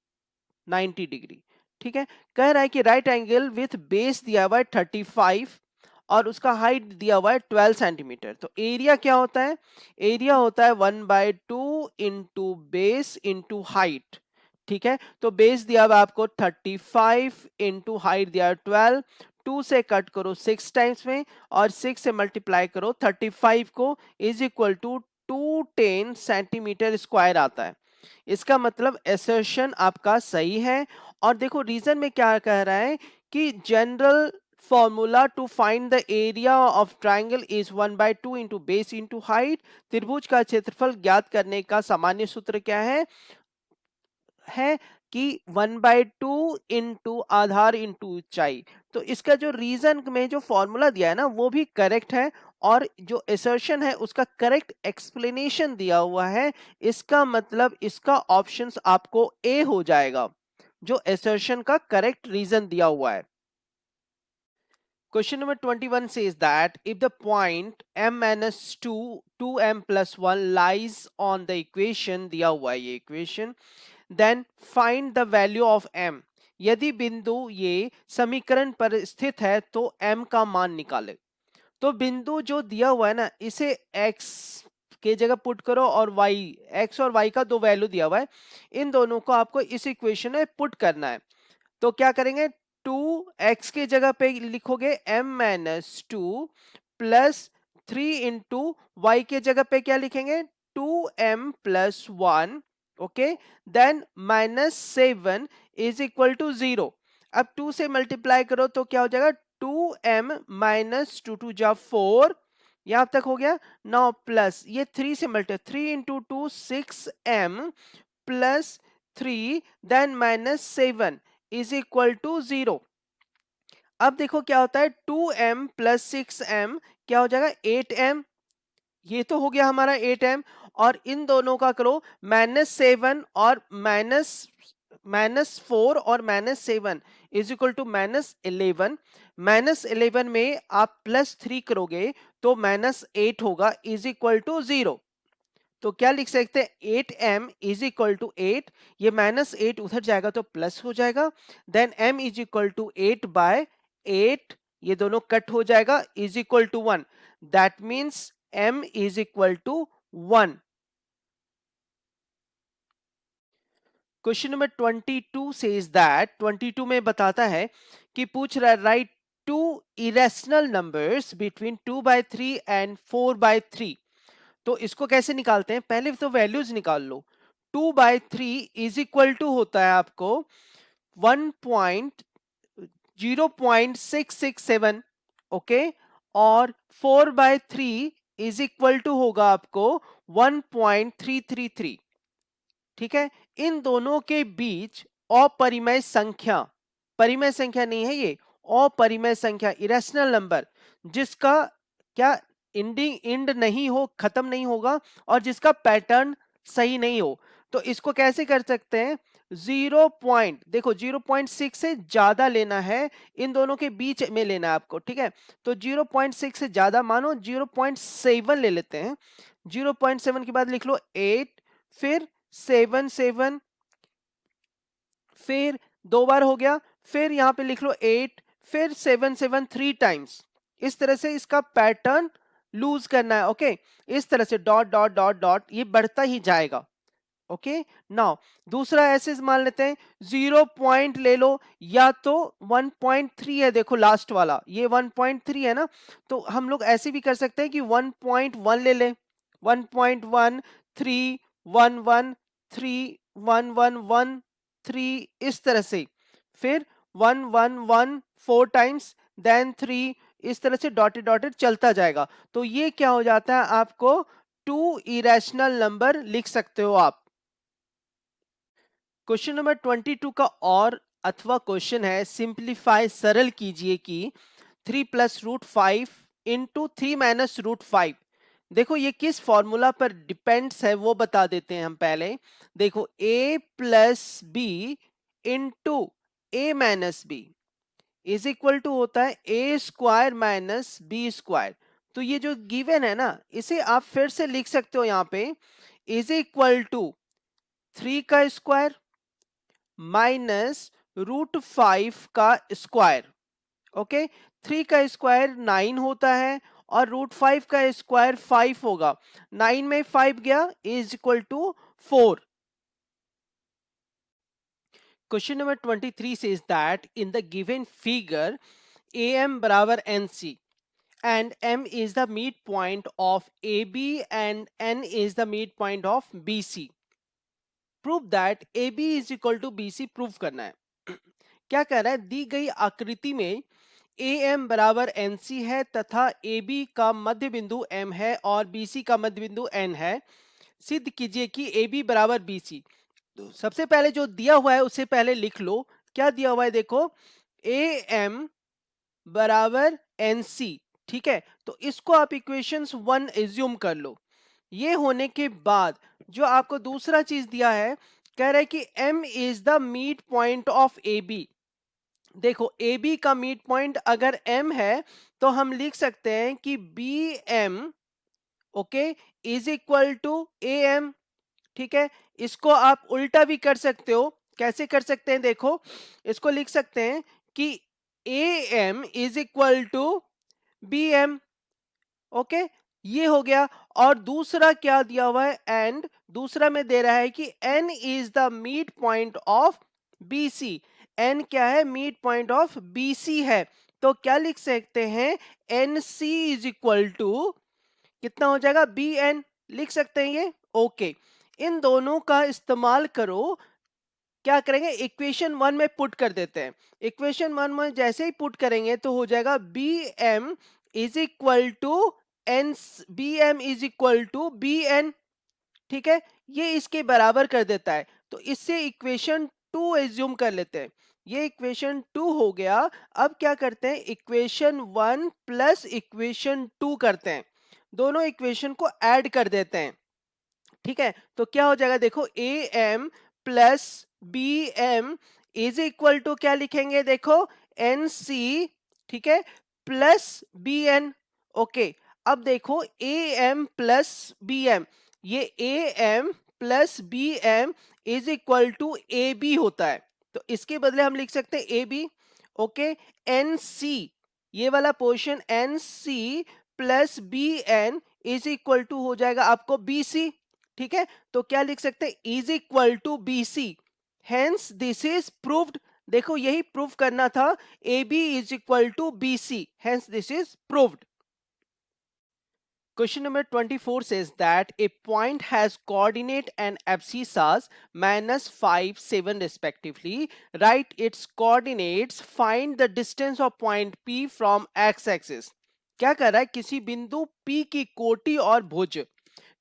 90 degree, ठीक है। कह रहा है कि राइट एंगल विथ बेस दिया हुआ है 35 और उसका हाइट दिया हुआ है 12 सेंटीमीटर। तो एरिया क्या होता है, एरिया होता है 1/2 इंटू बेस इंटू हाइट, ठीक है। तो बेस दिया हुआ आपको 35 इंटू हाइट दिया है 12, 2 से कट करो 6 टाइम्स में और 6 से मल्टीप्लाई करो 35 को, is equal to 210 centimetre square आता है। इसका मतलब एसर्शन आपका सही है। और देखो रीजन में क्या कह रहा है कि general formula to find the area of triangle is 1/2 into base into height. त्रिभुज का क्षेत्रफल ज्ञात करने का सामान्य सूत्र क्या है कि 1/2 इंटू आधार इंटू ऊंचाई। तो इसका जो रीजन में जो फॉर्मूला दिया है ना वो भी करेक्ट है और जो असर्शन है उसका करेक्ट एक्सप्लेनेशन दिया हुआ है। इसका मतलब इसका ऑप्शंस आपको ए हो जाएगा, जो असर्शन का करेक्ट रीजन दिया हुआ है। Question number 21 says that if the point m minus 2, 2m plus 1 lies on the equation, दिया हुआ है ये equation, then find the value of m। यदि बिंदु ये समीकरण पर स्थित है तो m का मान निकाले। तो बिंदु जो दिया हुआ है ना, इसे x के जगह पुट करो और y, x और y का दो वैल्यू दिया हुआ है, इन दोनों को आपको इस इक्वेशन में पुट करना है। तो क्या करेंगे, 2x के जगह पे लिखोगे m minus 2 plus 3 into y के जगह पे क्या लिखेंगे 2m plus 1, okay, then minus 7 is equal to 0। अब 2 से मल्टीप्लाई करो तो क्या हो जाएगा 2m माइनस 2 जा 4, यहां तक हो गया। नाउ प्लस ये 3 से multiply 3 into 2 6m plus 3 then minus 7 is equal to 0। अब देखो क्या होता है 2m प्लस 6m क्या हो जाएगा 8m, ये तो हो गया हमारा 8m। और इन दोनों का करो -7 और -4 और -7 इज इक्वल टू -11। -11 में आप +3 करोगे तो -8 होगा इज इक्वल टू 0। तो क्या लिख सकते हैं 8m इज इक्वल टू 8, ये -8 उधर जाएगा तो प्लस हो जाएगा, then m is equal to 8/8, ये दोनों कट हो जाएगा is equal to 1, that means m is equal to 1। Question number 22 says that, 22 में बताता है कि पूछ रहा है right to irrational numbers between 2/3 and 4/3। तो इसको कैसे निकालते हैं, पहले तो वैल्यूज निकाल लो। 2/3 इज इक्वल टू होता है आपको 1.0667, ओके, और 4/3 इज इक्वल टू होगा आपको 1.333, ठीक है। इन दोनों के बीच अपरिमेय संख्या, परिमेय संख्या नहीं है ये, अपरिमेय संख्या इरेशनल नंबर, जिसका क्या इंड नहीं हो, खत्म नहीं होगा और जिसका पैटर्न सही नहीं हो। तो इसको कैसे कर सकते हैं, 0.6 से ज्यादा लेना है, इन दोनों के बीच में लेना है आपको, ठीक है। तो 0.6 से ज्यादा मानो 0.7 ले लेते हैं, 0.7 के बाद लिख लो 8, फिर 7 फिर दो बार हो गया, फिर यहां पे लिख लो 8, फिर 7 3 टाइम्स। इस तरह से इसका पैटर्न लूज करना है, ओके। इस तरह से डॉट डॉट डॉट डॉट ये बढ़ता ही जाएगा, ओके। नाउ दूसरा ऐसे मान लेते हैं, 0 पॉइंट ले लो या तो 1.3 है, देखो लास्ट वाला ये 1.3 है ना, तो हम लोग ऐसे भी कर सकते हैं कि 1.1 ले लें, 1.1 3 1 1 3 1 1 1 3, इस तरह से, फिर 1 1 1 4 टाइम्स, देन 3, इस तरह से डॉटेड डॉटेड चलता जाएगा। तो ये क्या हो जाता है, आपको 2 इरेशनल नंबर लिख सकते हो आप। क्वेश्चन नंबर 22 का और अथवा क्वेश्चन है, सिंप्लीफाई सरल कीजिए कि 3 plus root 5 into 3 minus root 5 देखो ये किस फॉर्मूला पर डिपेंड्स है वो बता देते हैं हम पहले। देखो a plus B into A minus B is equal to होता है A square minus B square. तो ये जो गिवन है ना, इसे आप फिर से लिख सकते हो यहाँ पे, इज इक्वल टू 3 का स्क्वायर माइनस √5 का स्क्वायर। ओके, 3 का स्क्वायर 9 होता है और √5 का स्क्वायर 5 होगा। 9 में 5 गया is equal to 4। Question number 23 says that in the given figure AM बराबर NC and M is the midpoint of AB and N is the midpoint of BC. Prove that AB is equal to BC prove करना है। क्या कह रहा है, दी गई आकृति में AM बराबर NC है तथा AB का मध्य बिंदु M है और BC का मध्य बिंदु N है। सिद्ध कीजिए कि AB बराबर BC। तो सबसे पहले जो दिया हुआ है उसे पहले लिख लो। क्या दिया हुआ है देखो, AM बराबर NC, ठीक है। तो इसको आप इक्वेशंस 1 एज्यूम कर लो। ये होने के बाद जो आपको दूसरा चीज दिया है, कह रहा है कि M is the mid point of AB। देखो AB का मिड पॉइंट अगर M है तो हम लिख सकते हैं कि BM okay is equal to AM, ठीक है। इसको आप उल्टा भी कर सकते हो। कैसे कर सकते हैं देखो, इसको लिख सकते हैं कि AM is equal to BM। Okay, ये हो गया। और दूसरा क्या दिया हुआ है, एंड दूसरा में दे रहा है कि N is the mid point of BC। N क्या है, मिड पॉइंट ऑफ BC है। तो क्या लिख सकते हैं, NC इज इक्वल टू कितना हो जाएगा, BN लिख सकते हैं ये। ओके, इन दोनों का इस्तेमाल करो। क्या करेंगे, इक्वेशन 1 में पुट कर देते हैं। इक्वेशन 1 में जैसे ही पुट करेंगे तो हो जाएगा BM is equal to N, BM is equal to BN, ठीक है। ये इसके बराबर कर देता है। तो इससे इक्वेशन 2 एज्यूम कर लेते हैं। ये इक्वेशन 2 हो गया। अब क्या करते हैं, इक्वेशन 1 प्लस इक्वेशन 2 करते हैं। दोनों इक्वेशन को ऐड कर देते हैं, ठीक है। तो क्या हो जाएगा देखो, AM plus BM is equal to क्या लिखेंगे देखो, NC, ठीक है, प्लस BN। ओके, अब देखो AM प्लस BM, ये AM plus BM is equal to AB होता है। तो इसके बदले हम लिख सकते हैं AB। ओके, NC, ये वाला portion NC plus BN is equal to हो जाएगा आपको BC, ठीक है। तो क्या लिख सकते हैं, is equal to BC, hence this is proved. देखो यही प्रूव करना था, AB is equal to BC, hence this is proved. Question number 24 says that a point has coordinate and abscissas -5, 7 respectively. Write its coordinates. Find the distance of point P from x-axis. क्या कर रहा है, किसी बिंदु P की कोटि और भुज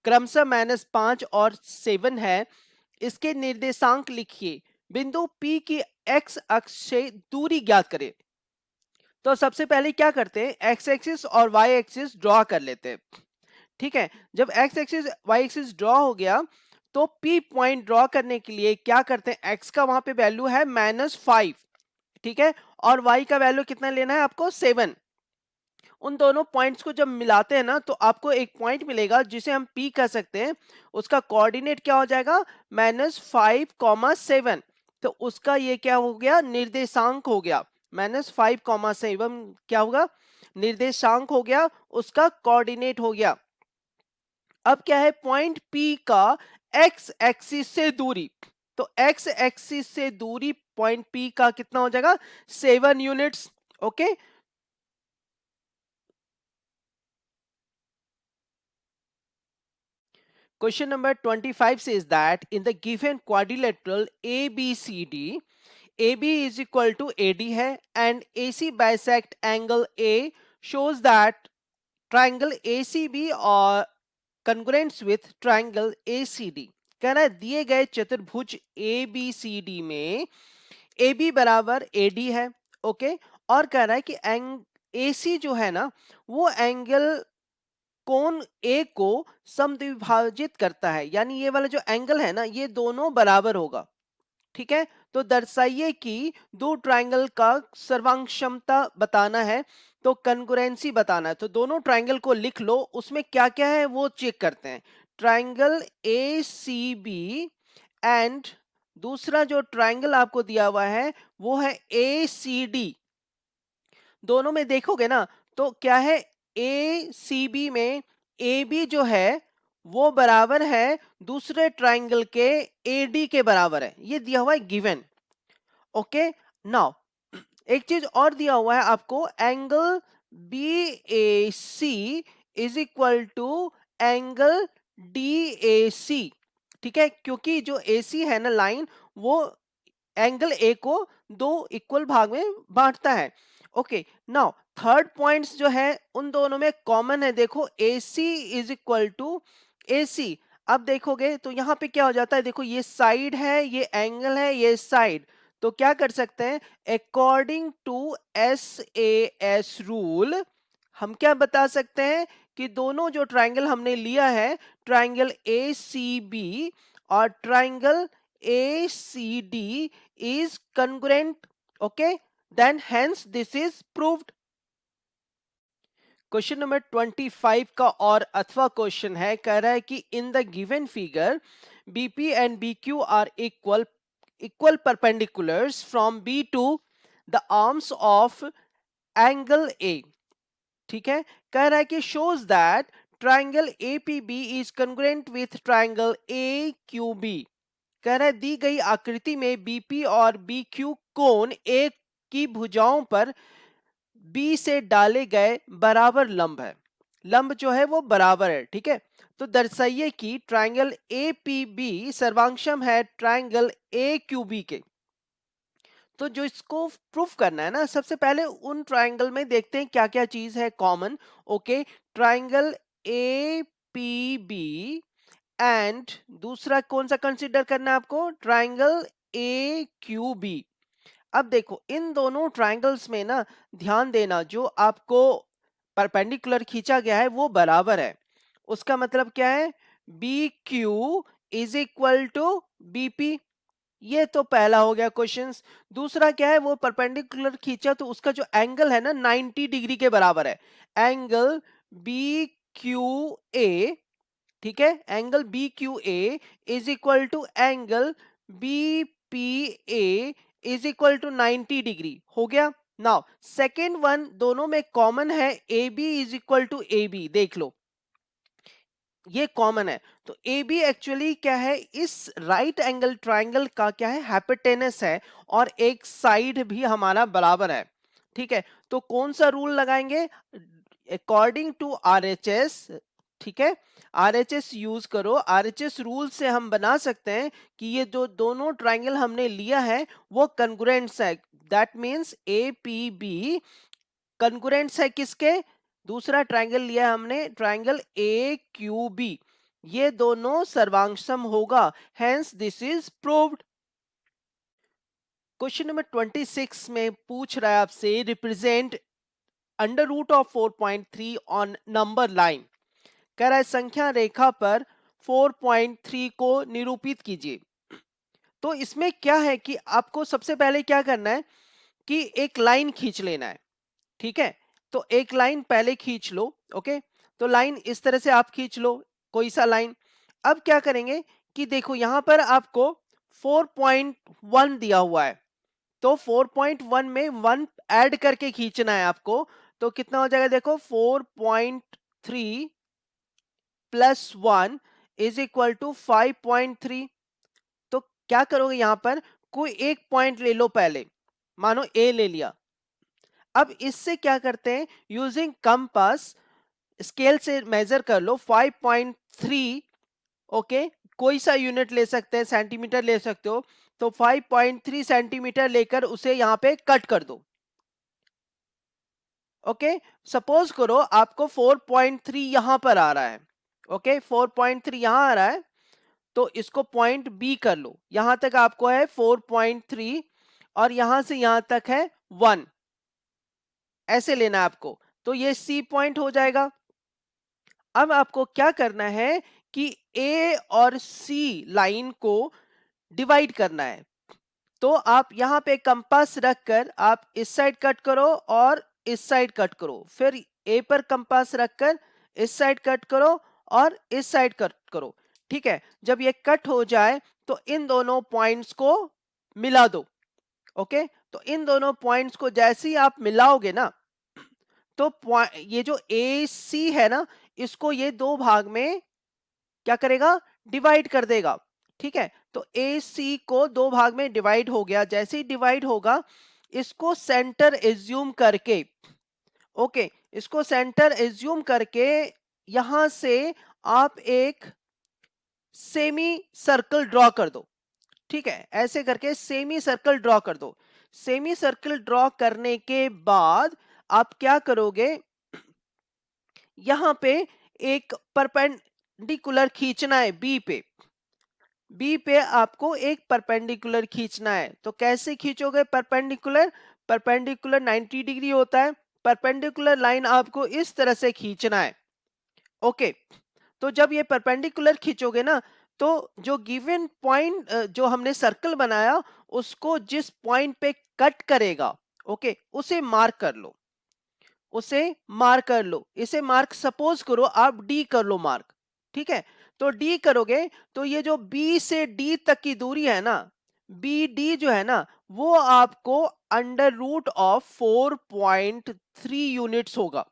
क्रमशः -5 और 7 है, इसके निर्देशांक लिखिए। बिंदु P की x अक्ष से दूरी ज्ञात करें। तो सबसे पहले क्या करते हैं, एक्स एक्सिस और वाई एक्सिस ड्रॉ कर लेते हैं, ठीक है। जब x axis y axis draw हो गया तो P पॉइंट ड्रॉ करने के लिए क्या करते हैं, x का वहां पे वैल्यू है -5, ठीक है, और y का वैल्यू कितना लेना है आपको, 7। उन दोनों पॉइंट्स को जब मिलाते हैं ना तो आपको एक पॉइंट मिलेगा जिसे हम P कह सकते हैं। उसका कोऑर्डिनेट क्या हो जाएगा, -5, 7। तो उसका ये क्या हो गया, निर्देशांक हो गया। -5, 7 क्या होगा, निर्देशांक हो गया, उसका कोऑर्डिनेट हो गया। अब क्या है, पॉइंट P का x एक्सिस से दूरी। तो x एक्सिस से दूरी पॉइंट P का कितना हो जाएगा, 7 units. Okay, question number 25 says that in the given quadrilateral ABCD, AB is equal to AD है and AC bisect angle A shows that triangle ACB or congruent with triangle ACD। कहना है दिए गए चतुर्भुज ABCD में AB बराबर AD है, okay. और कह रहा है कि AC जो है ना वो एंगल कोण ए को समद्विभाजित करता है, यानी ये वाला जो एंगल है ना ये दोनों बराबर होगा। ठीक है, तो दर्शाइए कि दो ट्रायंगल का सर्वांगक्षमता बताना है, तो कंग्रुएंसी बताना है। तो दोनों ट्रायंगल को लिख लो, उसमें क्या क्या है वो चेक करते हैं। Triangle A C B and दूसरा जो ट्रायंगल आपको दिया हुआ है वो है ए सी डी। दोनों में देखोगे ना तो क्या है, ए सी बी में ए बी जो है वो बराबर है दूसरे ट्रायंगल के ए डी के बराबर है, ये दिया हुआ है गिवन। ओके, नाउ एक चीज और दिया हुआ है आपको, angle B A C is equal to angle D A C. ठीक है, क्योंकि जो ए सी है ना लाइन, वो एंगल ए को दो इक्वल भाग में बांटता है। ओके, नाउ थर्ड पॉइंट्स जो है उन दोनों में कॉमन है। देखो ए C is equal to A सी। अब देखोगे तो यहाँ पे क्या हो जाता है, देखो ये साइड है, ये एंगल है, ये साइड। तो क्या कर सकते हैं, according to S A S rule हम क्या बता सकते हैं कि दोनों जो ट्रायंगल हमने लिया है, ट्रायंगल ए सी बी और triangle A C D is congruent. Okay, then hence this is proved. Question number 25 का और अथवा क्वेश्चन है, कह रहा है कि in the given figure BP and BQ are equal perpendiculars from B to the arms of angle A. ठीक है, कह रहा है कि shows that triangle APB is congruent with triangle A Q B. कह रहा है दी गई आकृति में बीपी और बीक्यू कोण ए की भुजाओं पर बी से डाले गए बराबर लंब है, लंब जो है वो बराबर है। ठीक है, तो दर्शाइए कि ट्राइंगल ए पी बी सर्वांगक्षम है ट्राइंगल ए क्यू बी के। तो जो इसको प्रूफ करना है ना, सबसे पहले उन ट्राइंगल में देखते हैं क्या क्या चीज है common. Okay, triangle A P B and दूसरा कौन सा कंसीडर करना है आपको, ट्राइंगल ए क्यू बी। अब देखो इन दोनों ट्रायंगल्स में ना ध्यान देना, जो आपको परपेंडिकुलर खींचा गया है वो बराबर है। उसका मतलब क्या है, B Q is equal to BP. ये तो पहला हो गया क्वेश्चन। दूसरा क्या है, वो परपेंडिकुलर खींचा तो उसका जो एंगल है ना 90 डिग्री के बराबर है, एंगल बी क्यू ए। ठीक है, angle B Q A is equal to angle B P A is equal to 90 degree हो गया। नाउ सेकेंड वन दोनों में कॉमन है, A B is equal to A B. देख लो ये कॉमन है, तो ए बी एक्चुअली क्या है, इस राइट एंगल ट्राइंगल का क्या है, हाइपोटेनस है, और एक साइड भी हमारा बराबर है। ठीक है, तो कौन सा रूल लगाएंगे, अकॉर्डिंग टू आरएचएस। ठीक है, आरएचएस यूज करो, आरएचएस रूल से हम बना सकते हैं कि ये जो दोनों ट्राइंगल हमने लिया है वो कंग्रुएंट्स है। That means A P B congruents है किसके, दूसरा ट्राइंगल लिया है हमने ट्राइंगल ए क्यू बी, ये दोनों सर्वांगसम होगा, hence this is proved. Question number 26 में पूछ रहा है आपसे, represent under root of 4.3 on number line. कह रहा है संख्या रेखा पर 4.3 को निरूपित कीजिए। तो इसमें क्या है कि आपको सबसे पहले क्या करना है कि एक लाइन खींच लेना है। ठीक है, तो एक लाइन पहले खींच लो। ओके, तो लाइन इस तरह से आप खींच लो, कोई सा लाइन। अब क्या करेंगे कि देखो यहां पर आपको 4.1 दिया हुआ है, तो 4.1 में 1 ऐड करके खींचना है आपको। तो कितना हो जाएगा, देखो 4.3 प्लस 1 इज इक्वल टू 5.3। तो क्या करोगे, यहां पर कोई एक पॉइंट ले लो पहले, मानो ए ले लिया। अब इससे क्या करते हैं, यूजिंग कंपास स्केल से मेजर कर लो 5.3। ओके, कोई सा यूनिट ले सकते हैं, सेंटीमीटर ले सकते हो, तो 5.3 सेंटीमीटर लेकर उसे यहां पे कट कर दो। ओके, सपोज करो आपको 4.3 यहां पर आ रहा है। ओके, 4.3 यहां आ रहा है, तो इसको पॉइंट बी कर लो, यहां तक आपको है 4.3 और यहां से यहां तक है 1, ऐसे लेना है आपको, तो ये सी पॉइंट हो जाएगा। अब आपको क्या करना है कि ए और सी लाइन को डिवाइड करना है। तो आप यहां पे कंपास रखकर आप इस साइड कट करो और इस साइड कट करो, फिर ए पर कंपास रखकर इस साइड कट करो और इस साइड कट करो। ठीक है, जब ये कट हो जाए तो इन दोनों पॉइंट्स को मिला दो। ओके, तो इन दोनों पॉइंट्स को जैसे ही आप मिलाओगे ना, तो ये जो ए सी है ना, इसको ये दो भाग में क्या करेगा, डिवाइड कर देगा। ठीक है, तो ए सी को दो भाग में डिवाइड हो गया। जैसे ही डिवाइड होगा, इसको सेंटर एज्यूम करके, ओके, इसको सेंटर एज्यूम करके यहां से आप एक सेमी सर्कल ड्रॉ कर दो। ठीक है, ऐसे करके सेमी सर्कल ड्रॉ कर दो। सेमी सर्कल ड्रॉ करने के बाद आप क्या करोगे, यहां पे एक परपेंडिकुलर खींचना है बी पे आपको एक परपेंडिकुलर खींचना है। तो कैसे खींचोगे परपेंडिकुलर, परपेंडिकुलर 90 डिग्री होता है। परपेंडिकुलर लाइन आपको इस तरह से खींचना है। ओके, तो जब ये परपेंडिकुलर खींचोगे ना, तो जो गिवन पॉइंट जो हमने सर्कल बनाया, उसको जिस पॉइंट पे कट करेगा, ओके, उसे मार्क कर लो, उसे मार्क कर लो। इसे मार्क सपोज करो आप डी कर लो मार्क। ठीक है, तो डी करोगे तो ये जो बी से डी तक की दूरी है ना, बी डी जो है ना, वो आपको अंडर रूट ऑफ 4.3 यूनिट्स होगा।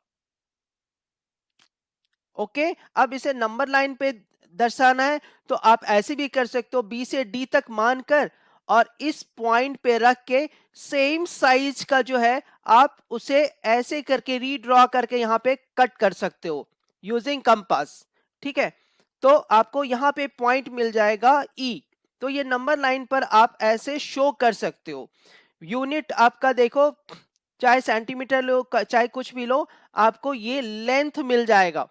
ओके, अब इसे नंबर लाइन पे दर्शाना है, तो आप ऐसे भी कर सकते हो, बी से डी तक मानकर और इस पॉइंट पे रख के सेम साइज का जो है आप उसे ऐसे करके रीड्रॉ करके यहां पे कट कर सकते हो यूजिंग कंपास। ठीक है, तो आपको यहां पे पॉइंट मिल जाएगा ई। तो ये नंबर लाइन पर आप ऐसे शो कर सकते हो। यूनिट आपका देखो, चाहे सेंटीमीटर लो चाहे कुछ भी लो, आपको ये लेंथ मिल जाएगा।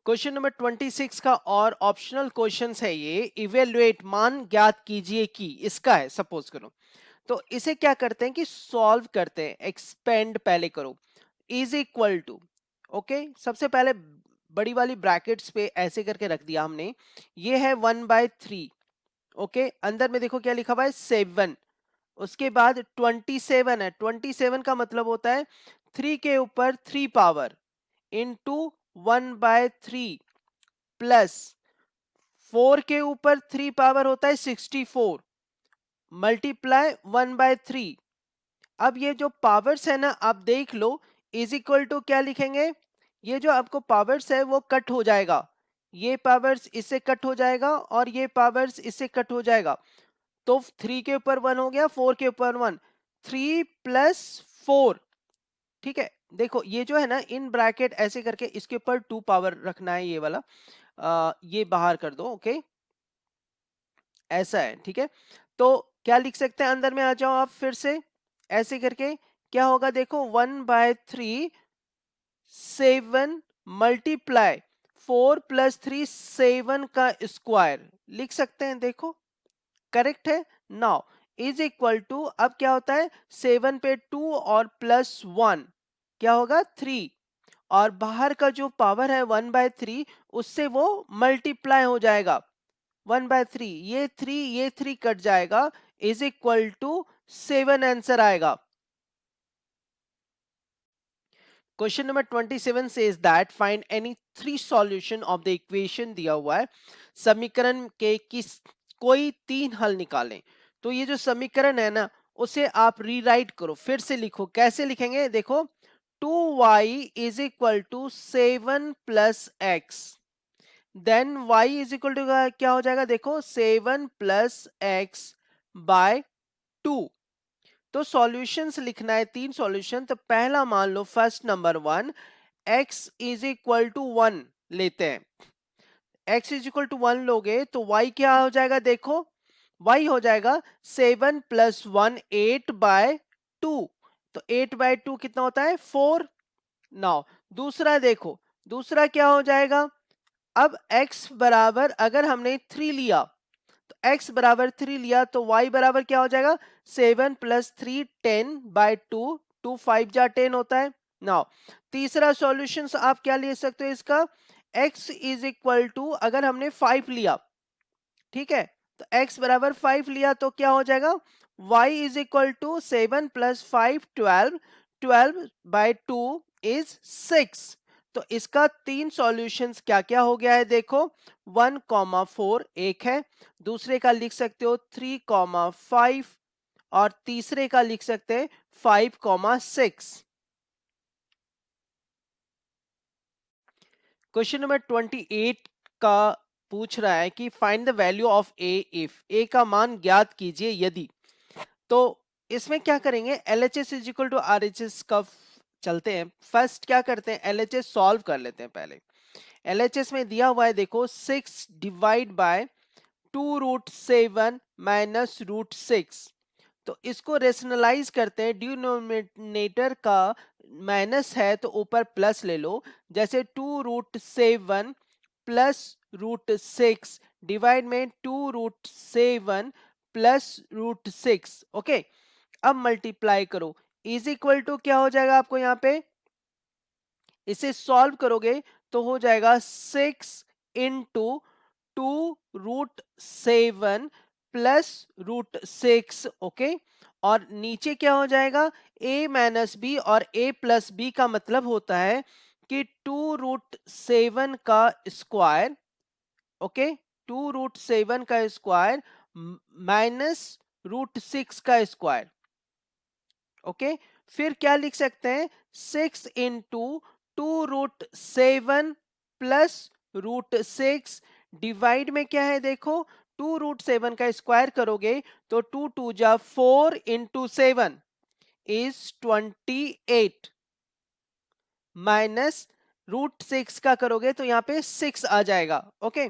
क्वेश्चन नंबर 26 का और ऑप्शनल क्वेश्चन है ये, इवेल्युएट मान ज्ञात कीजिए कि, इसका है सपोज करो। तो इसे क्या करते हैं कि सॉल्व करते हैं, एक्सपेंड पहले करो, इज इक्वल टू, ओके, सबसे पहले बड़ी वाली ब्रैकेट्स पे ऐसे करके रख दिया हमने। ये है 1/3। ओके, अंदर में देखो क्या लिखा हुआ है 7। उसके बाद 27 है, 27 का मतलब होता है 3 के ऊपर 3 पावर इंटू 1/3 प्लस 4 के ऊपर 3 पावर होता है 64 मल्टीप्लाई 1/3। अब ये जो पावर्स है ना, आप देख लो, इज इक्वल टू क्या लिखेंगे, ये जो आपको पावर्स है वो कट हो जाएगा, ये पावर्स इससे कट हो जाएगा और ये पावर्स इससे कट हो जाएगा। तो 3 के ऊपर 1 हो गया, 4 के ऊपर 1, 3 प्लस 4। ठीक है, देखो ये जो है ना, इन ब्रैकेट ऐसे करके इसके ऊपर 2 पावर रखना है, ये वाला ये बाहर कर दो। ओके, ऐसा है। ठीक है, तो क्या लिख सकते हैं, अंदर में आ जाओ आप फिर से ऐसे करके, क्या होगा देखो, 1/3 7 मल्टीप्लाई 4 + 3 7 का स्क्वायर लिख सकते हैं, देखो करेक्ट है। नाउ इज इक्वल टू, अब क्या होता है 7 पे 2 और +1 क्या होगा 3, और बाहर का जो पावर है 1/3 उससे वो मल्टीप्लाई हो जाएगा 1/3, ये थ्री कट जाएगा, इज इक्वल टू 7 आंसर आएगा। Question number 27 says that find any 3 solution of the equation दिया हुआ है, समीकरण के किस कोई 3 हल निकालें। तो ये जो समीकरण है ना, उसे आप रीराइट करो, फिर से लिखो। कैसे लिखेंगे देखो, 2y is equal to 7 + x, then y is equal to क्या हो जाएगा देखो, 7 + x बाय 2। तो सॉल्यूशंस लिखना है, 3 सॉल्यूशन। तो पहला मान लो, first number 1, x is equal to 1 लेते हैं। x इज इक्वल टू 1 लोगे तो y क्या हो जाएगा देखो, y हो जाएगा 7 + 1 8/2। तो 8/2 कितना होता है 4। नाउ दूसरा देखो, दूसरा क्या हो जाएगा, अब x बराबर अगर हमने 3 लिया, तो x बराबर 3 लिया, तो y बराबर क्या हो जाएगा 7 + 3 10/2, 2 5 जा 10 होता है। नाउ तीसरा सॉल्यूशन आप क्या ले सकते हो इसका, x इज इक्वल टू, अगर हमने 5 लिया, ठीक है, तो x बराबर 5 लिया तो क्या हो जाएगा, y is equal to 7 plus 5 12, 12 by 2 is 6। तो इसका तीन सॉल्यूशंस क्या क्या हो गया है देखो, 1,4 एक है, दूसरे का लिख सकते हो 3,5 और तीसरे का लिख सकते हैं 5,6। क्वेश्चन नंबर 28 का पूछ रहा है कि find the value of A if A का मान ज्ञात कीजिए यदि। तो इसमें क्या करेंगे, L H S is equal to R H S का चलते हैं। फर्स्ट क्या करते हैं, एल एच एस सॉल्व कर लेते हैं पहले। एल एच एस में दिया हुआ है देखो 6 डिवाइड बाय 2√7 माइनस √6। तो इसको रेशनलाइज करते हैं, डिनोमिनेटर का माइनस है तो ऊपर प्लस ले लो, जैसे 2√7 प्लस √6 डिवाइड में 2√7 प्लस √6। ओके, अब मल्टीप्लाई करो, इज इक्वल टू क्या हो जाएगा आपको यहाँ पे, इसे सॉल्व करोगे तो हो जाएगा 6 इंटू 2√7 प्लस √6। ओके, और नीचे क्या हो जाएगा, a माइनस बी, और a प्लस बी का मतलब होता है कि 2√7 का स्क्वायर, ओके, 2√7 का स्क्वायर माइनस √6 का स्क्वायर। ओके, फिर क्या लिख सकते हैं, 6 इंटू 2√7 प्लस √6 डिवाइड में क्या है देखो, 2√7 का स्क्वायर करोगे तो 2 2 जा 4 इंटू 7 इज 28 माइनस √6 का करोगे तो यहाँ पे 6 आ जाएगा। ओके,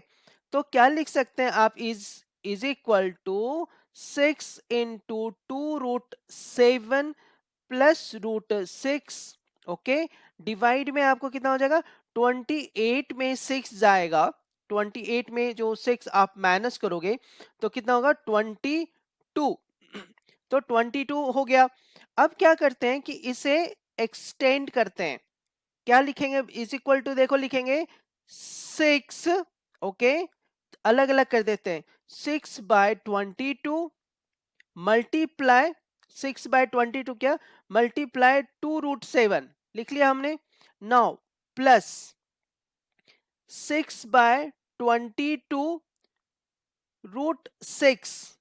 तो क्या लिख सकते हैं आप, is equal to 6 into 2√7 plus √6। Okay, divide में आपको कितना हो जाएगा, 28 में 6 जाएगा, 28 में जो 6 आप माइनस करोगे तो कितना होगा 22। तो 22 हो गया। अब क्या करते हैं कि इसे एक्सटेंड करते हैं, क्या लिखेंगे, इज इक्वल टू देखो लिखेंगे 6। ओके, अलग अलग कर देते हैं, 6/22 मल्टीप्लाई, 6/22 क्या, मल्टीप्लाई 2√7 लिख लिया हमने। नाउ प्लस 6/22 √6,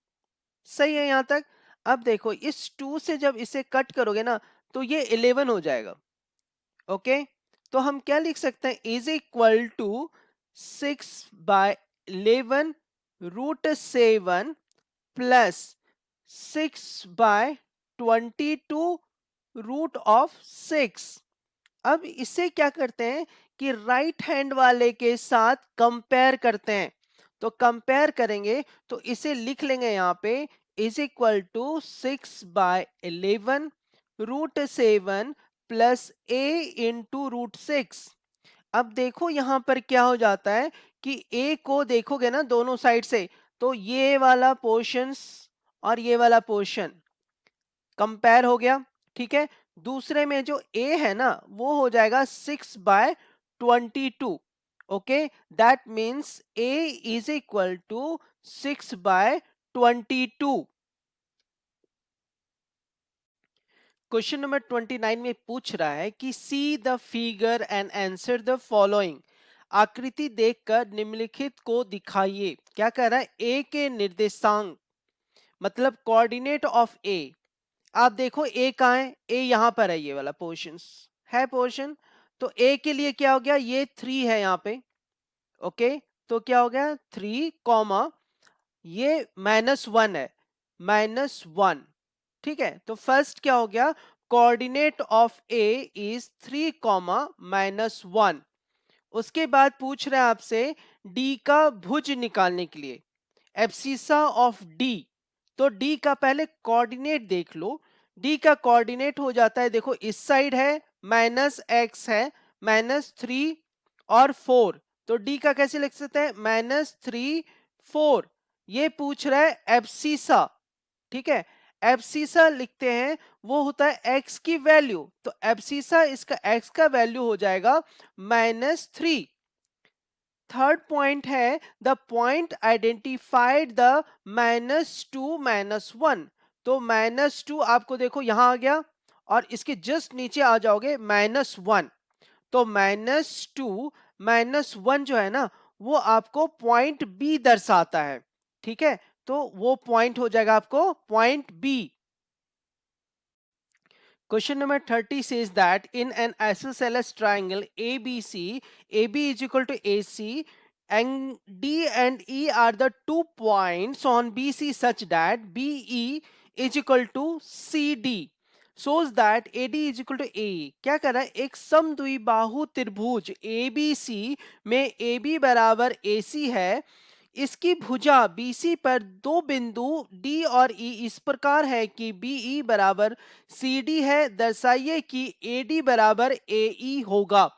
सही है यहां तक। अब देखो इस 2 से जब इसे कट करोगे ना तो ये 11 हो जाएगा। ओके, तो हम क्या लिख सकते हैं, इज इक्वल टू 6/11 √7 प्लस 6/22 √6। अब इसे क्या करते हैं कि राइट हैंड वाले के साथ कंपेयर करते हैं। तो कंपेयर करेंगे तो इसे लिख लेंगे यहाँ पे, is equal to 6/11 √7 plus a into √6। अब देखो यहां पर क्या हो जाता है कि a को देखोगे ना दोनों साइड से, तो ये वाला पोर्शंस और ये वाला पोर्शन कंपेयर हो गया, ठीक है। दूसरे में जो a है ना वो हो जाएगा 6/22। Okay, that means a is equal to 6/22। Question number 29 में पूछ रहा है कि see the figure and answer the following. आकृति देखकर निम्नलिखित को दिखाइए। क्या कह रहा है, ए के निर्देशांक मतलब कोऑर्डिनेट ऑफ ए। आप देखो ए कहाँ है, ए यहां पर है, ये वाला पोर्शन है पोर्शन। तो ए के लिए क्या हो गया, ये 3 है यहाँ पे। ओके, तो क्या हो गया 3 कॉमा, ये -1 है, -1। ठीक है, तो फर्स्ट क्या हो गया, coordinate of A is 3 comma -1। उसके बाद पूछ रहे हैं आपसे डी का भुज निकालने के लिए, एब्सिसा ऑफ डी। तो डी का पहले कोऑर्डिनेट देख लो। डी का कोऑर्डिनेट हो जाता है देखो, इस साइड है -x है, -3 और 4। तो डी का कैसे लिख सकते हैं, -3 4। ये पूछ रहा है एब्सिसा, ठीक है। एब्सिसा लिखते हैं वो होता है x की वैल्यू, तो एब्सिसा इसका x का वैल्यू हो जाएगा -3। थर्ड पॉइंट है द पॉइंट आइडेंटिफाइड द -2 -1, तो -2 आपको देखो यहां आ गया और इसके जस्ट नीचे आ जाओगे -1, तो -2 -1 जो है ना वो आपको पॉइंट बी दर्शाता है। ठीक है, तो वो पॉइंट हो जाएगा आपको point B. Question number 30 says that in an isosceles triangle ABC, AB is equal to AC, and D and E are the 2 points on BC such that BE is equal to CD. Shows that AD is equal to AE. क्या कर रहा है, एक समद्विबाहु त्रिभुज ABC में AB बराबर AC है, इसकी भुजा BC पर दो बिंदु D और E इस प्रकार है कि BE बराबर CD है, दर्शाइए कि AD बराबर AE होगा।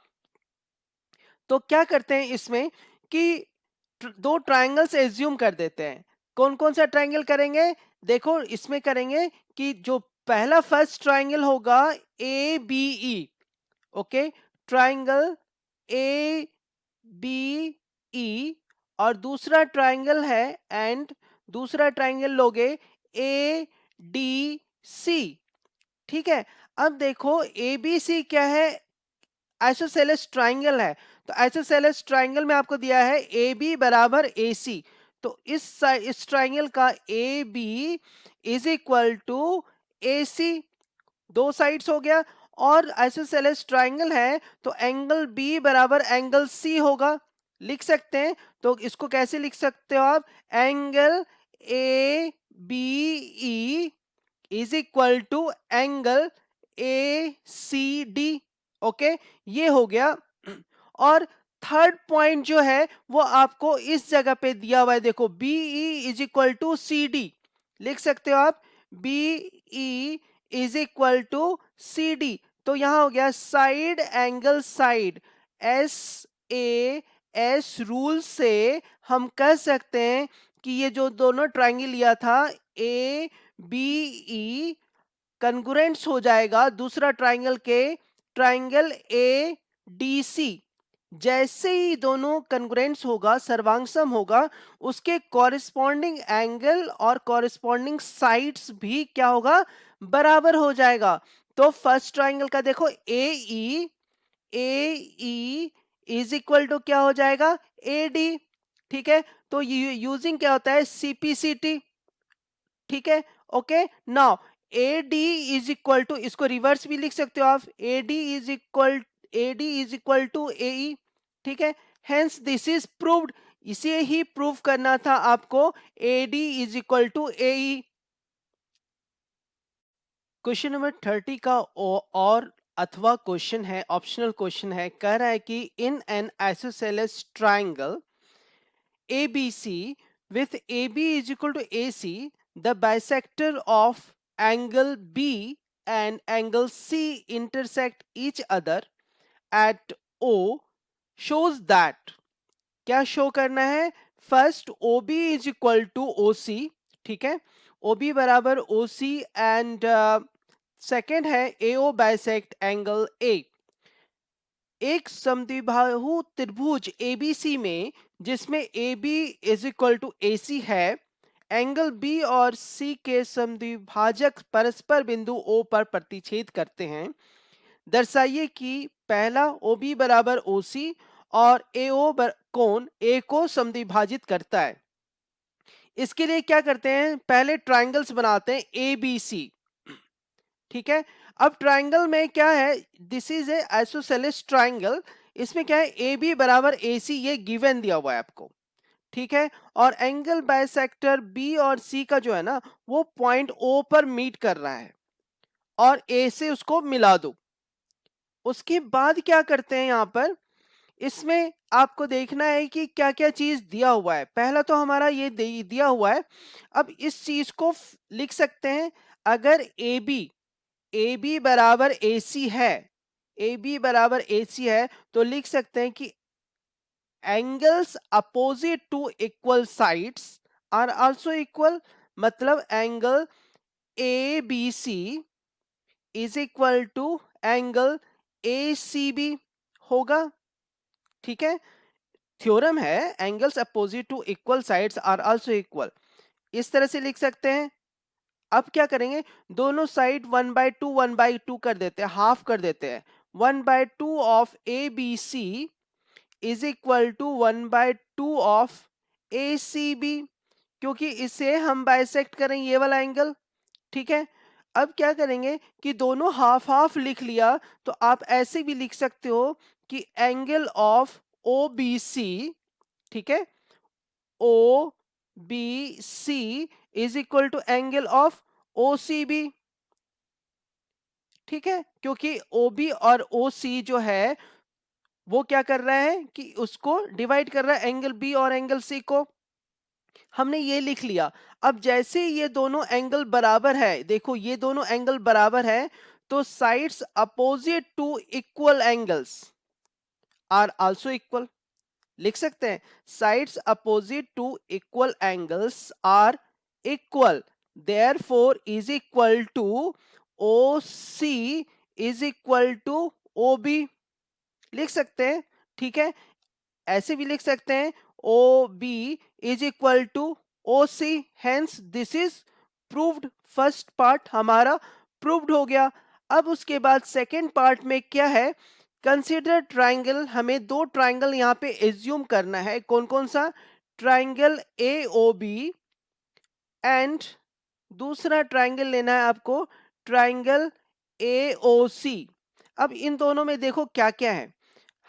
तो क्या करते हैं इसमें कि दो ट्रायंगल्स एज्यूम कर देते हैं। कौन कौन सा ट्रायंगल करेंगे, देखो इसमें करेंगे कि जो पहला फर्स्ट ट्रायंगल होगा ABE, ओके, ट्रायंगल ABE, और दूसरा ट्रायंगल है एंड दूसरा ट्रायंगल लोगे ADC। ठीक है, अब देखो ABC क्या है, आइसोसेलेस ट्रायंगल है, तो आइसोसेलेस ट्रायंगल में आपको दिया है AB बराबर AC, तो इस ट्रायंगल का AB is equal to AC, दो साइड्स हो गया। और आइसोसेलेस ट्रायंगल है तो एंगल B बराबर एंगल C होगा, लिख सकते हैं। तो इसको कैसे लिख सकते हो आप, angle ABE is equal to angle ACD। Okay, ये हो गया। और थर्ड पॉइंट जो है वो आपको इस जगह पे दिया हुआ है, देखो BE is equal to CD, लिख सकते हो आप BE is equal to CD। तो यहां हो गया side angle side, SAS rule से हम कह सकते हैं कि ये जो दोनों ट्रायंगल लिया था ABE कन्ग्रुएंट्स हो जाएगा दूसरा ट्रायंगल के, ट्रायंगल ADC। जैसे ही दोनों कन्ग्रुएंट्स होगा, सर्वांगसम होगा, उसके कॉरिस्पॉन्डिंग एंगल और कॉरिस्पॉन्डिंग साइड्स भी क्या होगा, बराबर हो जाएगा। तो फर्स्ट ट्रायंगल का देखो AE इज इक्वल टू क्या हो जाएगा, AD। ठीक है, तो यूजिंग क्या होता है, CPCT। ठीक है, okay, now AD is equal to, इसको रिवर्स भी लिख सकते हो आप, AD is equal to AE। ठीक है, हेंस दिस इज प्रूव्ड, इसे ही प्रूव करना था आपको, AD is equal to AE। Question number 30 का और अथवा क्वेश्चन है, ऑप्शनल क्वेश्चन है, कह रहा है कि in an isosceles triangle ABC with AB is equal to AC, the bisector of angle B and angle C intersect each other at O shows that, क्या शो करना है, first OB is equal to OC। ठीक है, OB बराबर OC and second है AO bisect angle A। एक समद्विबाहु त्रिभुज ABC में जिसमें AB is equal to AC है, एंगल B और C के समद्विभाजक परस्पर बिंदु O पर प्रतिच्छेद करते हैं, दर्शाइए कि पहला OB बराबर OC और AO कोण A को समद्विभाजित करता है। इसके लिए क्या करते हैं, पहले ट्रायंगल्स बनाते हैं ABC। ठीक है, अब ट्रायंगल में क्या है, this is a isosceles triangle, इसमें क्या है AB बराबर AC, ये गिवन दिया हुआ है आपको। ठीक है, और एंगल बाइसेक्टर B और C का जो है ना वो पॉइंट O पर मीट कर रहा है और A से उसको मिला दो। उसके बाद क्या करते हैं, यहां पर इसमें आपको देखना है कि क्या क्या चीज दिया हुआ है। पहला तो हमारा ये दिया हुआ है, अब इस चीज को लिख सकते हैं, अगर AB बराबर AC है, AB बराबर AC है, तो लिख सकते हैं कि angles opposite to equal sides are also equal, मतलब angle A B C is equal to angle A C B होगा। ठीक है, थ्योरम है angles opposite to equal sides are also equal, इस तरह से लिख सकते हैं। अब क्या करेंगे, दोनों साइड 1/2 कर देते हैं, हाफ कर देते हैं। 1/2 of A B C is equal to 1/2 of A C B, क्योंकि इसे हम बाइसेक्ट करें ये वाला एंगल। ठीक है, अब क्या करेंगे कि दोनों हाफ हाफ लिख लिया, तो आप ऐसे भी लिख सकते हो कि angle of O B C, ठीक है, O B C is equal to angle of O C B. ठीक है, क्योंकि ओ बी और ओ सी जो है वो क्या कर रहा है कि उसको डिवाइड कर रहा है एंगल बी और एंगल सी को। हमने ये लिख लिया। अब जैसे ये दोनों एंगल बराबर है, देखो ये दोनों एंगल बराबर है, तो sides opposite to equal angles are also equal. लिख सकते हैं sides opposite to equal angles are equal, therefore is equal to O C is equal to O B, लिख सकते हैं। ठीक है, ऐसे भी लिख सकते हैं O B is equal to O C, hence this is proved. First part हमारा प्रूव्ड हो गया। अब उसके बाद सेकेंड पार्ट में क्या है, कंसीडर ट्राइंगल। हमें दो ट्राइंगल यहाँ पे एज्यूम करना है। कौन कौन सा, triangle A O B and दूसरा ट्राइंगल लेना है आपको ट्राइंगल ए ओ सी। अब इन दोनों में देखो क्या क्या है,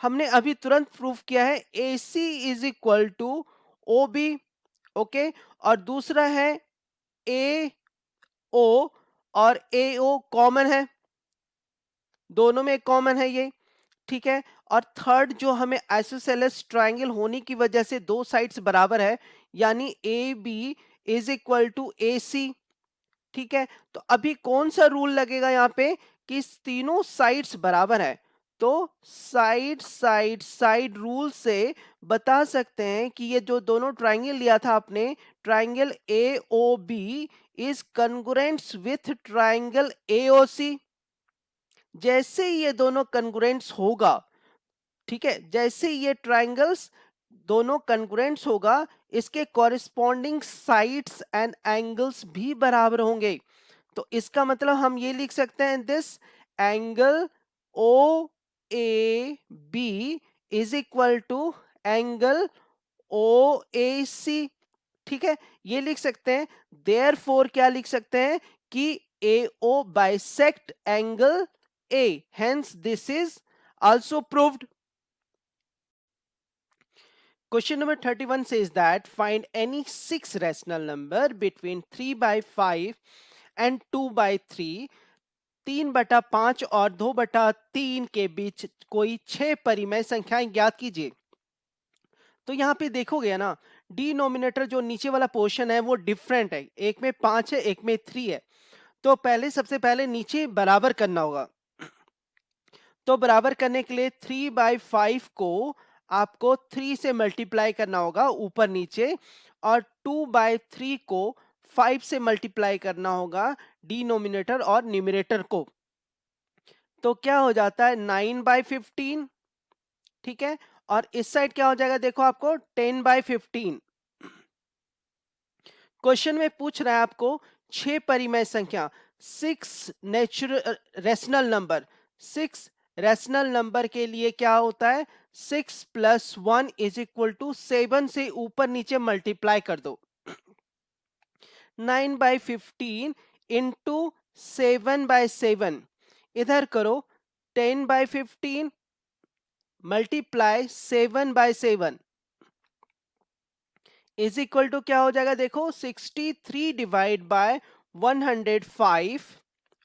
हमने अभी तुरंत प्रूफ किया है A C is equal to O B, okay, और दूसरा है ए ओ, और ए ओ कॉमन है, दोनों में कॉमन है ये। ठीक है, और थर्ड जो हमें आइसोसेलेस ट्राइंगल होने की वजह से दो साइड्स बराबर है, यानी A B is equal to A C. ठीक है, तो अभी कौन सा रूल लगेगा यहाँ पे कि तीनों साइड्स बराबर है, तो साइड साइड साइड रूल से बता सकते हैं कि ये जो दोनों ट्राइंगल लिया था आपने, triangle A O B is congruents with triangle A O C. जैसे ये दोनों कॉन्ग्रुएंट्स होगा, ठीक है, जैसे ये ट्राइंगल्स दोनों कॉन्ग्रुएंट्स होगा, इसके कॉरिस्पॉन्डिंग साइड्स एंड एंगल्स भी बराबर होंगे। तो इसका मतलब हम ये लिख सकते हैं this angle O A B is equal to angle O A C. ठीक है, ये लिख सकते हैं। देयरफॉर क्या लिख सकते हैं कि A O bisect angle A, hence this is also proved. Question number 31 says that find any six rational number between 3/5 and 2/3, 3/5 और 2/3 के बीच कोई छह परिमेय संख्याएं ज्ञात कीजिए। तो यहाँ पे देखोगे ना, डिनोमिनेटर जो नीचे वाला पोर्शन है वो डिफरेंट है, एक में 5 है एक में 3 है। तो पहले सबसे पहले नीचे बराबर करना होगा। तो बराबर करने के लिए 3/5 को आपको 3 से मल्टीप्लाई करना होगा ऊपर नीचे, और 2/3 को 5 से मल्टीप्लाई करना होगा डिनोमिनेटर और न्यूमरेटर को। तो क्या हो जाता है 9/15। ठीक है, और इस साइड क्या हो जाएगा, देखो आपको 10/15। क्वेश्चन में पूछ रहा है आपको छह परिमेय संख्या, 6 natural rational number. 6 rational number के लिए क्या होता है, 6 + 1 इज इक्वल टू 7 से ऊपर नीचे मल्टीप्लाई कर दो। 9/15 इंटू 7/7, इधर करो 10/15 मल्टीप्लाई 7/7 इज इक्वल टू क्या हो जाएगा, देखो 63 डिवाइड बाय 105।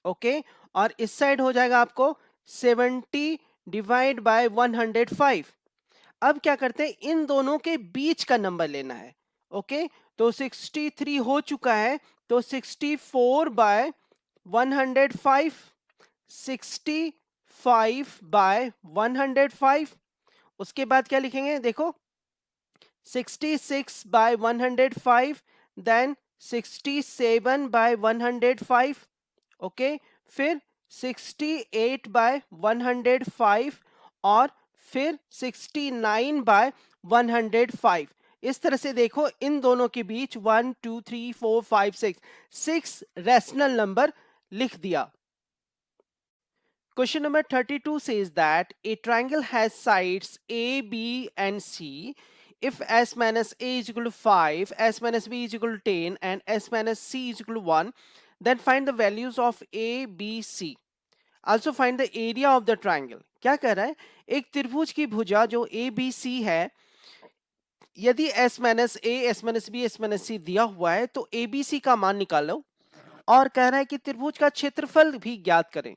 ओके, और इस साइड हो जाएगा आपको 70 डिवाइड बाय 105। अब क्या करते हैं, इन दोनों के बीच का नंबर लेना है। ओके, तो 63 हो चुका है, तो 64/105, 65/105। उसके बाद क्या लिखेंगे, देखो 66/105, देन 67 बाय 105, ओके, फिर 68 बाय 105 और फिर 69 बाय 105। इस तरह से देखो इन दोनों के बीच 1 2 3 4 5 6 रैशनल नंबर लिख दिया। Question number 32 says that a triangle has sides A, B, and C. If S minus A is equal to 5, S minus B is equal to 10, and S minus C is equal to 1, then find the values of A, B, C. Also find the area of the triangle. क्या कह रहा है? एक त्रिभुज की भुजा जो A, B, C है, यदि S minus A, S minus B, S minus C दिया हुआ है तो A, B, C का मान निकालो और कह रहा है कि त्रिभुज का क्षेत्रफल भी ज्ञात करें।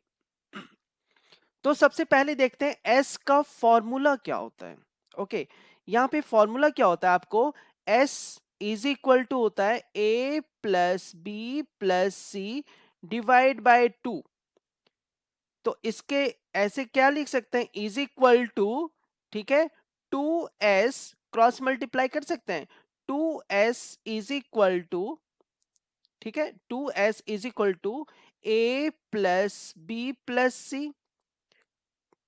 तो सबसे पहले देखते हैं एस का फॉर्मूला क्या होता है। ओके, यहाँ पे फॉर्मूला क्या होता है आपको, एस इज इक्वल टू होता है A plus B plus C divide by 2। तो इसके ऐसे क्या लिख सकते हैं, इज इक्वल टू, ठीक है, 2s क्रॉस मल्टीप्लाई कर सकते हैं, 2s इज इक्वल टू, ठीक है, 2s is equal to A plus B plus C,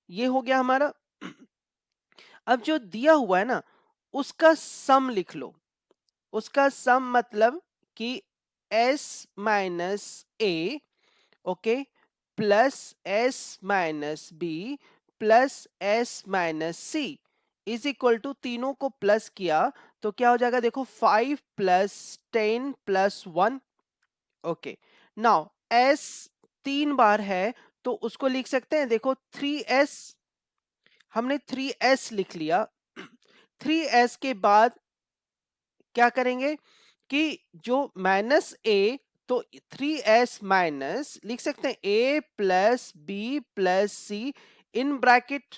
ये हो गया हमारा। अब जो दिया हुआ है ना उसका सम लिख लो। उसका सम मतलब कि s minus A, okay, plus s minus B plus s minus C is equal to, तीनों को प्लस किया तो क्या हो जाएगा, देखो 5 plus 10 plus 1। Okay, now s 3 बार है तो उसको लिख सकते हैं, देखो 3s, हमने 3s लिख लिया। 3s के बाद क्या करेंगे कि जो माइनस ए, तो 3s माइनस लिख सकते हैं A plus B plus C in bracket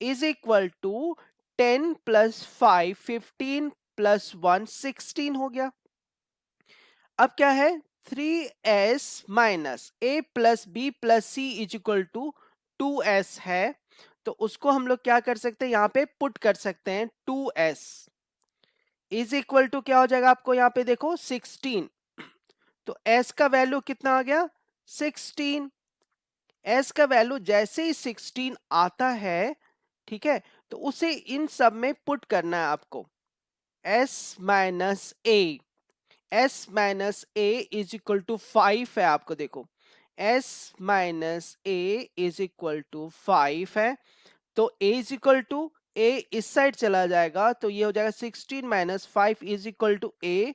is equal to 10 plus 5 15 plus 1 16 हो गया। अब क्या है, 3s minus A plus B plus C is equal to 2s है, तो उसको हम लोग क्या कर सकते हैं, यहां पे पुट कर सकते हैं, 2s इज इक्वल टू क्या हो जाएगा आपको यहाँ पे देखो 16। तो s का वैल्यू कितना आ गया, 16। s का वैल्यू जैसे ही 16 आता है, ठीक है, तो उसे इन सब में पुट करना है आपको। s minus A, s minus A is equal to 5 है, आपको देखो s minus A is equal to 5 है, तो a is equal to A इस साइड चला जाएगा तो ये हो जाएगा 16 minus 5 is equal to A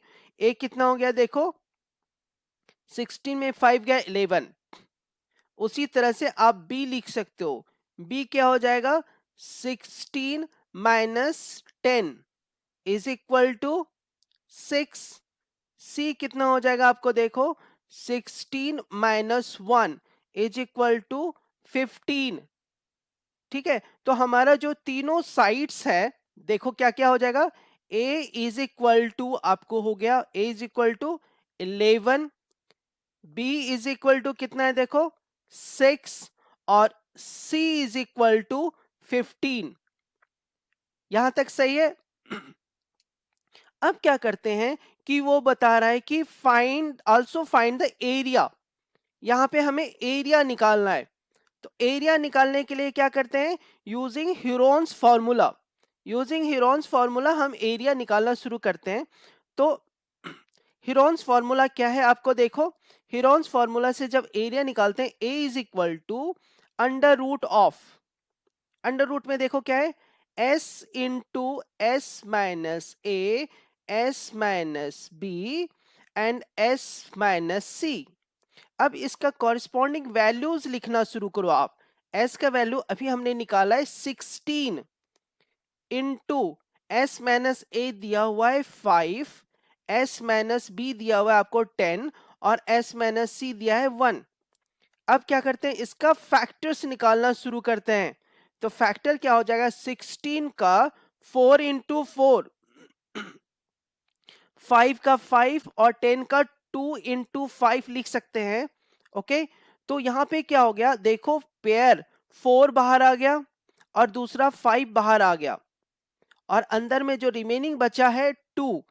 कितना हो गया देखो, 16 में 5 गया 11। उसी तरह से आप b लिख सकते हो, b क्या हो जाएगा, 16 minus 10 is equal to 6। c कितना हो जाएगा आपको देखो, 16 माइनस 1 इज इक्वल टू 15। ठीक है, तो हमारा जो तीनों साइड्स है, देखो क्या क्या हो जाएगा, a इज इक्वल टू आपको हो गया a is equal to 11, b is equal to कितना है देखो 6 और c इज इक्वल टू 15। यहां तक सही है। अब क्या करते हैं कि वो बता रहा है कि find also find the area, यहां पे हमें एरिया निकालना है। तो एरिया निकालने के लिए क्या करते हैं, यूजिंग ह्यूरोन्स फॉर्मूला, यूजिंग ह्यूरोन्स फॉर्मूला हम एरिया निकालना शुरू करते हैं। तो ह्यूरोन्स फॉर्मूला क्या है आपको देखो, ह्यूरोन्स फॉर्मूला से जब एरिया निकालते हैं A is equal to under root of, under root में देखो क्या है, s into S minus A S minus B and S minus C. अब इसका कॉरिस्पॉन्डिंग वैल्यूज लिखना शुरू करो आप। s का वैल्यू अभी हमने निकाला है 16 इंटू एस माइनस ए दिया हुआ है 5, s माइनस बी दिया हुआ है आपको 10 और s माइनस सी दिया है 1। अब क्या करते हैं, इसका फैक्टर्स निकालना शुरू करते हैं। तो फैक्टर क्या हो जाएगा, 16 का 4 इंटू 4, 5 का 5 और 10 का 2 इंटू 5 लिख सकते हैं। ओके, तो यहां पे क्या हो गया देखो, पेयर 4 बाहर आ गया और दूसरा 5 बाहर आ गया और अंदर में जो रिमेनिंग बचा है 2।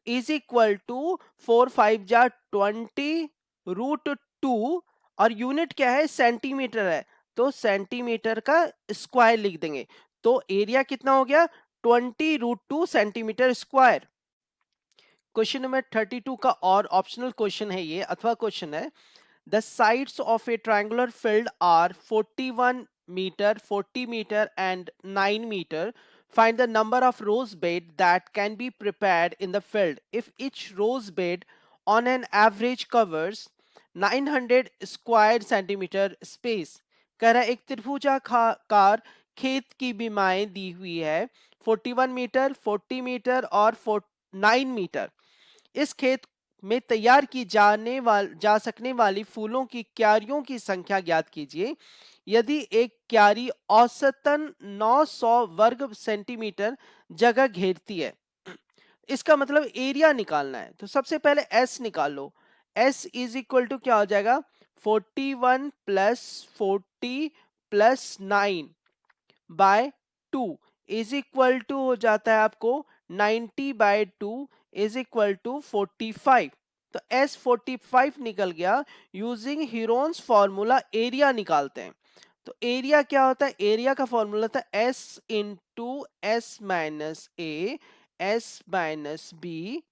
इज इक्वल टू 4 5 जा 20 √2 और यूनिट क्या है, सेंटीमीटर है, तो सेंटीमीटर का स्क्वायर लिख देंगे। तो एरिया कितना हो गया, 20 √2 सेंटीमीटर स्क्वायर। क्वेश्चन नंबर 32 का और ऑप्शनल क्वेश्चन है ये, अथवा क्वेश्चन है, the sides of a triangular field are 41 meter, 40 meter and 9 meter. Find the number of rose bed that can be prepared in the field if each rose bed on an average covers 900 square centimeter space. कह रहा है एक त्रिभुजाकार खेत की बीमाएं दी हुई है 41 metre, 40 metre और 9 मीटर। इस खेत में तैयार की जा सकने वाली फूलों की क्यारियों की संख्या ज्ञात कीजिए। यदि एक क्यारी औसतन 900 वर्ग सेंटीमीटर जगह घेरती है, इसका मतलब एरिया निकालना है। तो सबसे पहले एस निकाल लो। एस इज इक्वल टू क्या हो जाएगा, 41 plus 40 plus 9 by 2 is equal to हो जाता है आपको 90/2 इज इक्वल टू 45। तो एस 45 निकल गया। यूजिंग हीरोन्स फॉर्मूला एरिया निकालते हैं। तो एरिया क्या होता है, एरिया का फॉर्मूला था S into S minus A S minus B,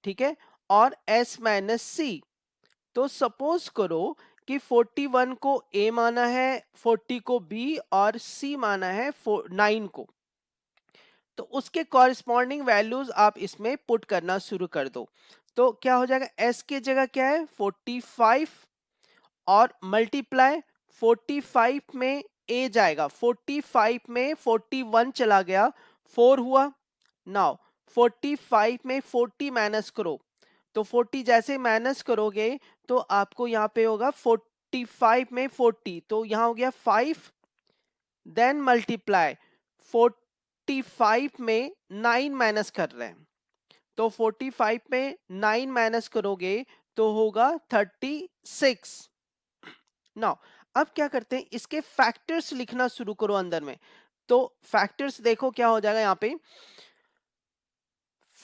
ठीक है, और एस माइनस सी। तो सपोज करो कि 41 को ए माना है, 40 को बी और सी माना है 9 को, तो उसके कॉरिस्पॉन्डिंग वैल्यूज आप इसमें पुट करना शुरू कर दो। तो क्या हो जाएगा, एस की जगह क्या है 45 और मल्टीप्लाई 45 में ए जाएगा, 45 में 41 चला गया 4 हुआ। नाउ 45 में 40 माइनस करो, तो 40 जैसे माइनस करोगे तो आपको यहाँ पे होगा 45 में 40, तो यहाँ हो गया 5, देन मल्टीप्लाई 45 में 9 माइनस कर रहे हैं, तो 45 में 9 माइनस करोगे तो होगा 36। नाउ अब क्या करते हैं, इसके फैक्टर्स लिखना शुरू करो अंदर में। तो फैक्टर्स देखो क्या हो जाएगा, यहाँ पे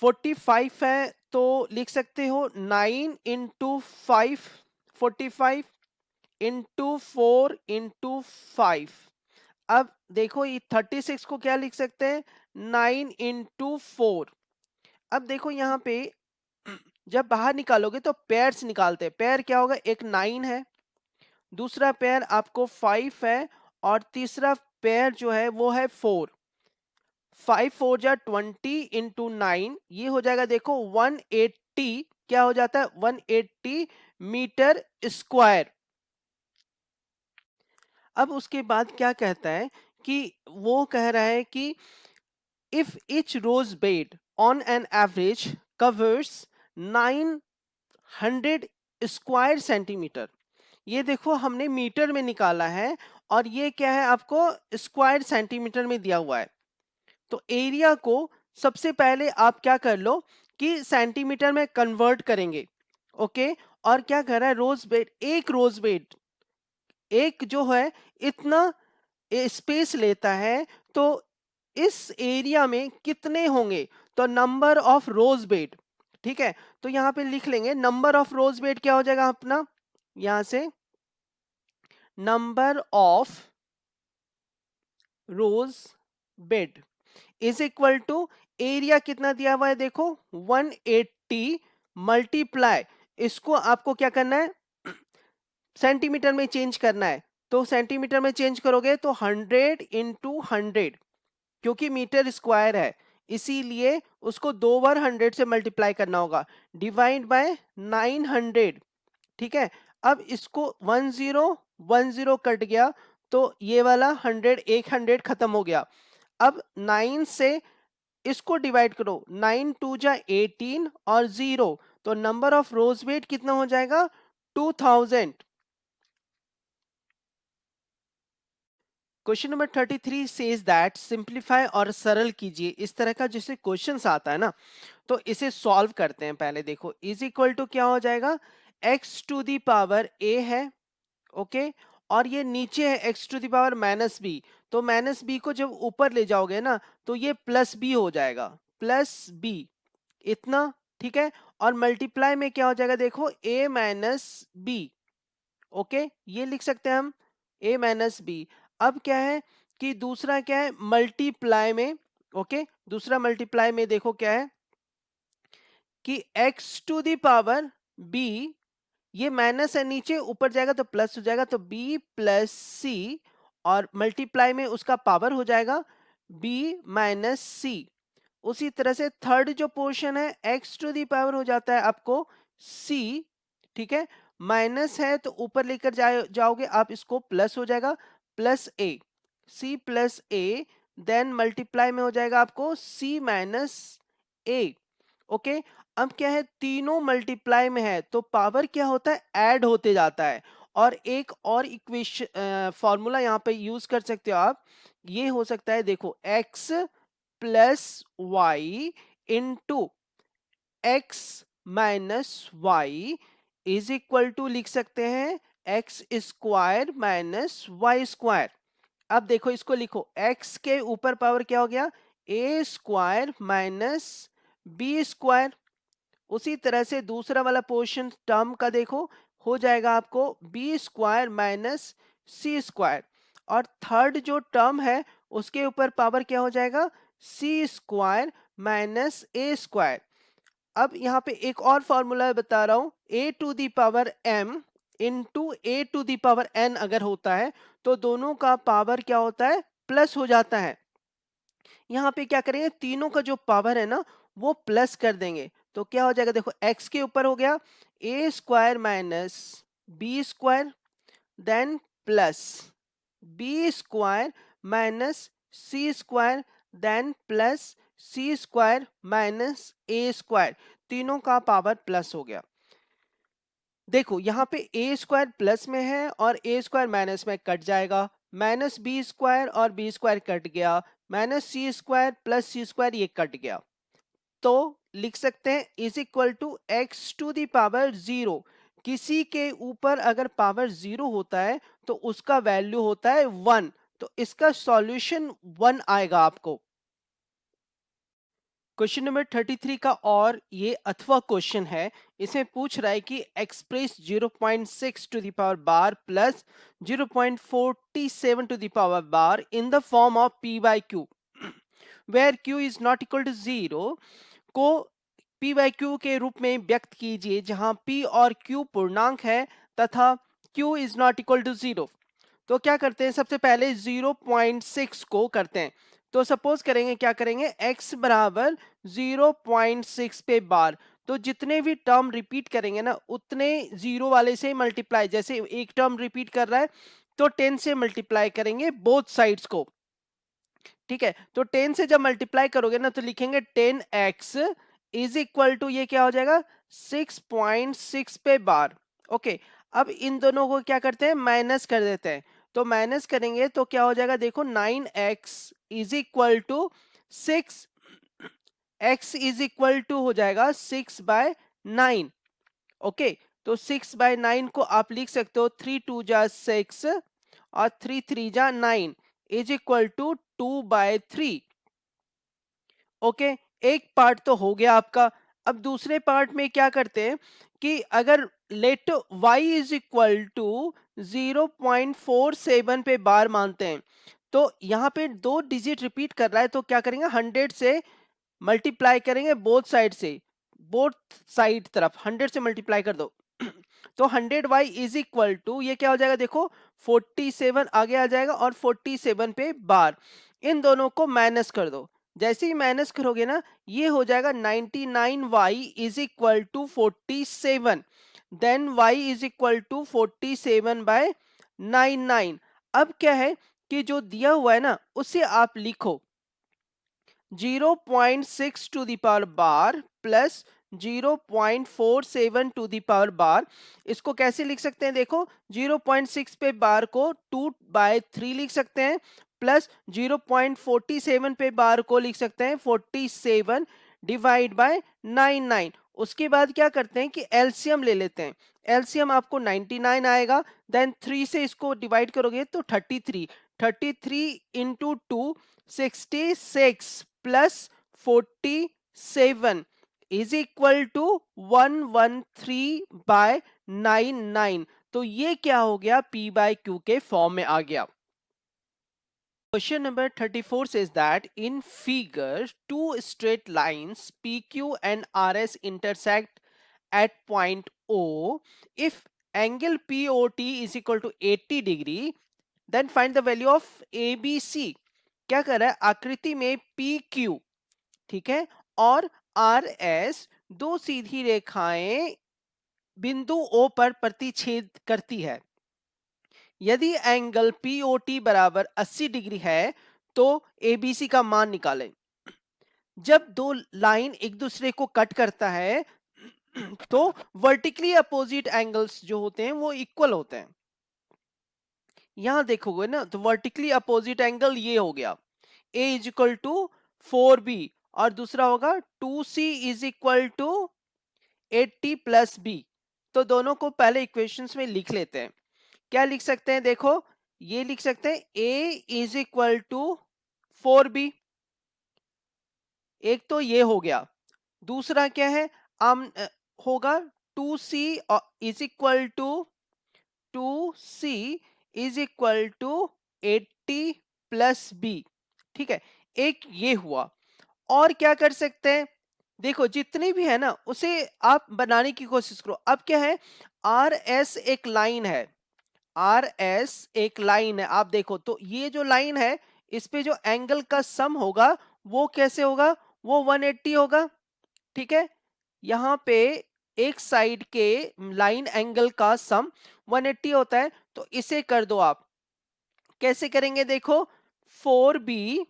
45 है तो लिख सकते हो 9 इंटू 5, 45 इंटू 4 इंटू 5। अब देखो ये 36 को क्या लिख सकते हैं, 9 इंटू 4। अब देखो यहाँ पे जब बाहर निकालोगे तो पेयर्स निकालते हैं। पेयर क्या होगा, एक 9 है, दूसरा पेयर आपको 5 है और तीसरा पेयर जो है वो है 4। 5 4 जा 20 इंटू 9, ये हो जाएगा देखो 180, क्या हो जाता है 180 मीटर स्क्वायर। अब उसके बाद क्या कहता है कि वो कह रहा है कि if each rose bed on an average covers 900 square centimetre, ये देखो हमने मीटर में निकाला है और ये क्या है आपको स्क्वायर सेंटीमीटर में दिया हुआ है। तो एरिया को सबसे पहले आप क्या कर लो कि सेंटीमीटर में कन्वर्ट करेंगे, ओके। और क्या कर रहा है, रोज बेड, एक रोज बेड एक जो है इतना स्पेस लेता है, तो इस एरिया में कितने होंगे, तो नंबर ऑफ रोज बेड, ठीक है। तो यहां पे लिख लेंगे नंबर ऑफ रोज बेड क्या हो जाएगा अपना, यहां से number of rose bed is equal to area कितना दिया हुआ है देखो 180 मल्टीप्लाई, इसको आपको क्या करना है सेंटीमीटर में चेंज करना है। तो सेंटीमीटर में चेंज करोगे तो 100 इंटू 100, क्योंकि मीटर स्क्वायर है इसीलिए उसको 2 बार 100 से मल्टीप्लाई करना होगा, डिवाइड बाय 900, ठीक है। अब इसको 10 कट गया तो ये वाला 100 एक 100 खत्म हो गया। अब 9 से इसको डिवाइड करो, 9 2 जा 18 और 0, तो नंबर ऑफ रोज बेड कितना हो जाएगा 2000। Question number 33 says that simplify और सरल कीजिए। इस तरह का जैसे क्वेश्चंस आता है ना, तो इसे सॉल्व करते हैं। पहले देखो इज इक्वल टू क्या हो जाएगा, x to the power a है, ओके, और ये नीचे है x to the power minus B. तो माइनस बी को जब ऊपर ले जाओगे ना तो ये प्लस बी हो जाएगा, प्लस बी इतना, ठीक है, और मल्टीप्लाई में क्या हो जाएगा देखो a माइनस बी। ओके, ये लिख सकते हैं हम a माइनस बी। अब क्या है कि दूसरा क्या है मल्टीप्लाई में। ओके, दूसरा मल्टीप्लाई में देखो क्या है कि x to the power b, ये माइनस है नीचे, ऊपर जाएगा तो प्लस हो जाएगा, तो b प्लस सी, और मल्टीप्लाई में उसका पावर हो जाएगा b माइनस सी। उसी तरह से थर्ड जो पोर्शन है x टू दी पावर हो जाता है आपको c। ठीक है, माइनस है तो ऊपर लेकर जाओगे आप, इसको प्लस हो जाएगा, plus a, c plus a, then multiply में हो जाएगा आपको c माइनस a। ओके, अब क्या है तीनों मल्टीप्लाई में है तो पावर क्या होता है ऐड होते जाता है। और एक और इक्वेशन फॉर्मूला यहाँ पे यूज कर सकते हो आप, ये हो सकता है देखो x plus Y into X minus Y is equal to लिख सकते हैं X square minus Y square. अब देखो इसको लिखो, x के ऊपर पावर क्या हो गया a square minus B square. उसी तरह से दूसरा वाला पोर्शन टर्म का देखो, हो जाएगा आपको B square minus C square. और थर्ड जो टर्म है उसके ऊपर पावर क्या हो जाएगा C square minus A square. अब यहाँ पे एक और फॉर्मूला बता रहा हूं, A to the power m into A to the power n अगर होता है तो दोनों का पावर क्या होता है प्लस हो जाता है। यहाँ पे क्या करेंगे तीनों का जो पावर है ना वो प्लस कर देंगे, तो क्या हो जाएगा देखो x के ऊपर हो गया A square minus B square, then plus B square minus C square, then plus C square minus A square. तीनों का पावर प्लस हो गया। देखो यहाँ पे ए स्क्वायर प्लस में है और ए स्क्वायर माइनस में कट जाएगा, माइनस बी स्क्वायर और बी स्क्वायर कट गया, minus C square plus C square ये कट गया। तो लिख सकते हैं is equal to X to the power zero. किसी के ऊपर अगर पावर जीरो होता है तो उसका वैल्यू होता है वन, तो इसका सॉल्यूशन वन आएगा आपको। क्वेश्चन नंबर 33 का और ये अथवा क्वेश्चन है। इसमें पूछ रहा है कि express 0.6 to the power bar plus 0.47 to the power bar in the form of p by Q where q is not equal to zero को p बाई क्यू के रूप में व्यक्त कीजिए जहां p और q पूर्णांक है तथा q is not equal to zero. तो क्या करते हैं सबसे पहले 0.6 को करते हैं, तो सपोज करेंगे क्या करेंगे x बराबर 0.6 पे बार, तो जितने भी टर्म रिपीट करेंगे ना उतने जीरो वाले से मल्टीप्लाई, जैसे एक टर्म रिपीट कर रहा है तो 10 से मल्टीप्लाई करेंगे बोथ साइड्स को। ठीक है, तो 10 से जब मल्टीप्लाई करोगे ना तो लिखेंगे 10x इज इक्वल टू ये क्या हो जाएगा 6.6 पे बार। ओके, अब इन दोनों को क्या करते हैं माइनस कर देते हैं, तो माइनस करेंगे तो क्या हो जाएगा देखो 9x is equal to 6, x is equal to हो जाएगा 6/9। ओके, तो 6/9 को आप लिख सकते हो 3 2 जा 6 और 3 3 जा 9 इज इक्वल टू 2/3। ओके, एक पार्ट तो हो गया आपका। अब दूसरे पार्ट में क्या करते हैं कि अगर let y is equal to 0.47 पे बार मानते हैं, तो यहाँ पे दो डिजिट रिपीट कर रहा है तो क्या करेंगे 100 से मल्टीप्लाई करेंगे बोथ साइड से, बोथ साइड तरफ 100 से मल्टीप्लाई कर दो तो 100y इज इक्वल टू ये क्या हो जाएगा देखो 47 आगे आ जाएगा और 47 पे बार, इन दोनों को माइनस कर दो। जैसे ही माइनस करोगे ना ये हो जाएगा 99y is equal to 47, then y is equal to 47/99। अब क्या है कि जो दिया हुआ है ना उसे आप लिखो 0.6 to the power bar plus 0.47 to the power bar. इसको कैसे लिख सकते हैं देखो 0.6 पे बार को 2/3 लिख सकते हैं, प्लस 0.47 पे बार को लिख सकते हैं 47 डिवाइड बाय 99। उसके बाद क्या करते हैं कि एलसीएम ले लेते हैं, एलसीएम आपको 99 आएगा, देन 3 से इसको डिवाइड करोगे तो 33, 33 into 2 66 plus 47 is equal to 113/99। तो ये क्या हो गया, P बाय Q के फॉर्म में आ गया। Question number 34 says that in figure, two straight lines PQ and RS intersect at point O. If angle POT is equal to 80 degree, then find the value of ABC। क्या कर रहा है, आकृति में PQ, ठीक है, और RS दो सीधी रेखाएं बिंदु O पर प्रतिच्छेद करती है। यदि एंगल POT बराबर 80 डिग्री है तो ABC का मान निकालें। जब दो लाइन एक दूसरे को कट करता है तो वर्टिकली अपोजिट एंगल्स जो होते हैं वो इक्वल होते हैं। यहां देखोगे ना तो वर्टिकली अपोजिट एंगल ये हो गया A is equal to 4B और दूसरा होगा 2C is equal to 80 plus B। तो दोनों को पहले इक्वेशंस में लिख लेते हैं। क्या लिख सकते हैं, देखो ये लिख सकते हैं A is equal to 4B, एक तो ये हो गया। दूसरा क्या है, होगा 2C is equal to 2C is equal to 80 plus B, ठीक है, एक ये हुआ। और क्या कर सकते हैं, देखो जितनी भी है ना उसे आप बनाने की कोशिश करो। अब क्या है, RS एक लाइन है, RS एक लाइन है, आप देखो तो ये जो लाइन है इस पे जो एंगल का सम होगा वो कैसे होगा, वो 180 होगा, ठीक है। यहाँ पे एक साइड के लाइन एंगल का सम 180 होता है, तो इसे कर दो आप। कैसे करेंगे, देखो 4B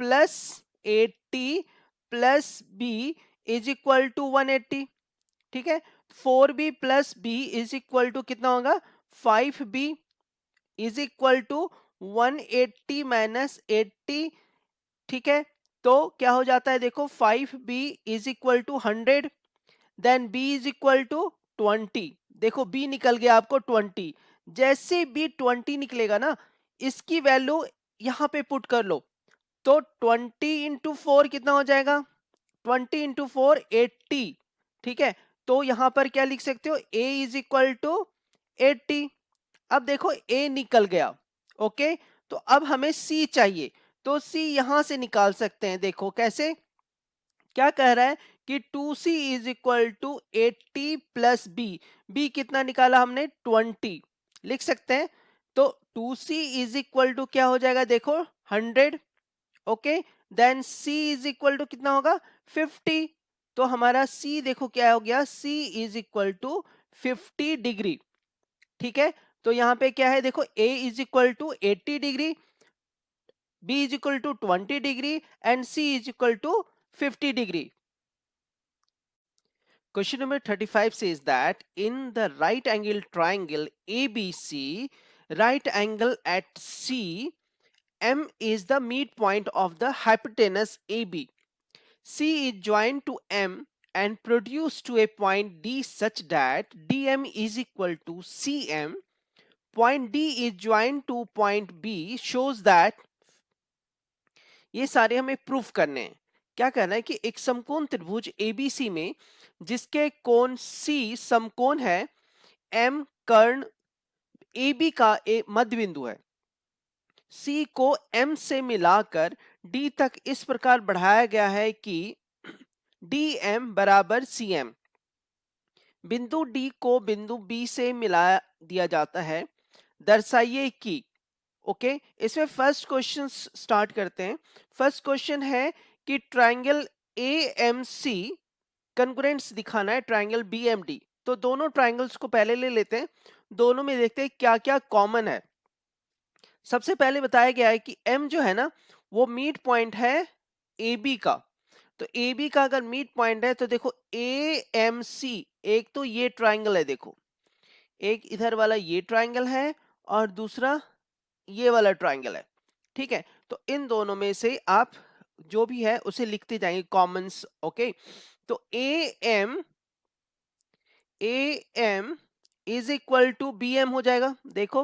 plus 80 plus B is equal to 180, ठीक है। 4B plus B is equal to कितना होगा, 5B is equal to 180 minus 80, ठीक है। तो क्या हो जाता है, देखो 5B is equal to 100, then B is equal to 20। देखो B निकल गया आपको 20। जैसे B 20 निकलेगा ना, इसकी वैल्यू यहां पे पुट कर लो, तो 20 इंटू 4 कितना हो जाएगा, 20 इंटू 4 80, ठीक है। तो यहां पर क्या लिख सकते हो, A इज इक्वल टू 80। अब देखो A निकल गया, ओके। तो अब हमें C चाहिए, तो C यहां से निकाल सकते हैं। देखो कैसे, क्या कह रहा है कि 2C is equal to 80 plus B कितना निकाला हमने, 20 लिख सकते हैं। तो 2C इज इक्वल टू क्या हो जाएगा, देखो 100, okay. Then C is equal to कितना होगा, 50। तो हमारा C देखो क्या हो गया, C is equal to 50 degree, ठीक है। तो यहाँ पे क्या है, देखो A is equal to 80 degree, B is equal to 20 degree and C is equal to 50 degree. Question number 35 says that in the right angle triangle ABC, right angle at C, M is the midpoint of the hypotenuse AB. C is joined to M and produced to a point D such that DM is equal to CM. Point D is joined to point B shows that, ये सारे हमें proof करने हैं। क्या करना है कि एक समकोण त्रिभुज एबीसी में जिसके कोण सी समकोण है, एम कर्ण AB का मध्य बिंदु है, C को M से मिलाकर D तक इस प्रकार बढ़ाया गया है कि DM बराबर CM। बिंदु D को बिंदु B से मिला दिया जाता है। दर्शाइए कि, ओके इसमें फर्स्ट क्वेश्चन स्टार्ट करते हैं। फर्स्ट क्वेश्चन है कि ट्रायंगल AMC कंकरेंट्स दिखाना है ट्रायंगल BMD। तो दोनों ट्रायंगल्स को पहले ले लेते हैं, दोनों में देखते हैं क्या क्या कॉमन है। सबसे पहले बताया गया है कि M जो है ना वो मिड पॉइंट है AB का। तो AB का अगर मिड पॉइंट है तो देखो AMC, एक तो ये ट्रायंगल है, देखो एक इधर वाला ये ट्रायंगल है और दूसरा ये वाला ट्रायंगल है, ठीक है। तो इन दोनों में से आप जो भी है उसे लिखते जाएंगे कॉमन्स, ओके। तो AM is equal to BM हो जाएगा, देखो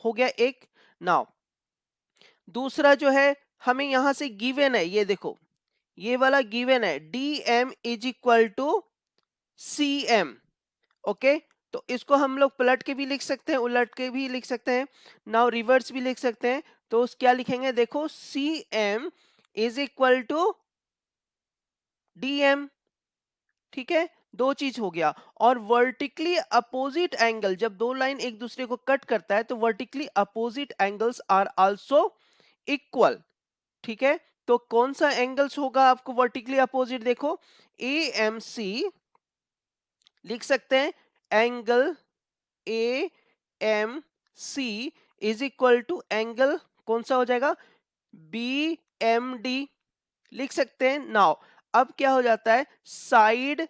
हो गया एक। नाउ दूसरा जो है हमें यहां से गिवन है, ये देखो ये वाला गिवन है, D M is equal to C M. Okay, तो इसको हम लोग पलट के भी लिख सकते हैं, उलट के भी लिख सकते हैं, नाउ रिवर्स भी लिख सकते हैं। तो उस क्या लिखेंगे, देखो C M is equal to D M. ठीक है, दो चीज हो गया। और वर्टिकली अपोजिट एंगल, जब दो लाइन एक दूसरे को कट करता है तो vertically opposite angles are also equal. ठीक है, तो कौन सा एंगल्स होगा आपको वर्टिकली अपोजिट, देखो ए एम सी लिख सकते हैं, angle A M C is equal to angle कौन सा हो जाएगा, बी एम डी लिख सकते हैं। नाउ अब क्या हो जाता है, साइड,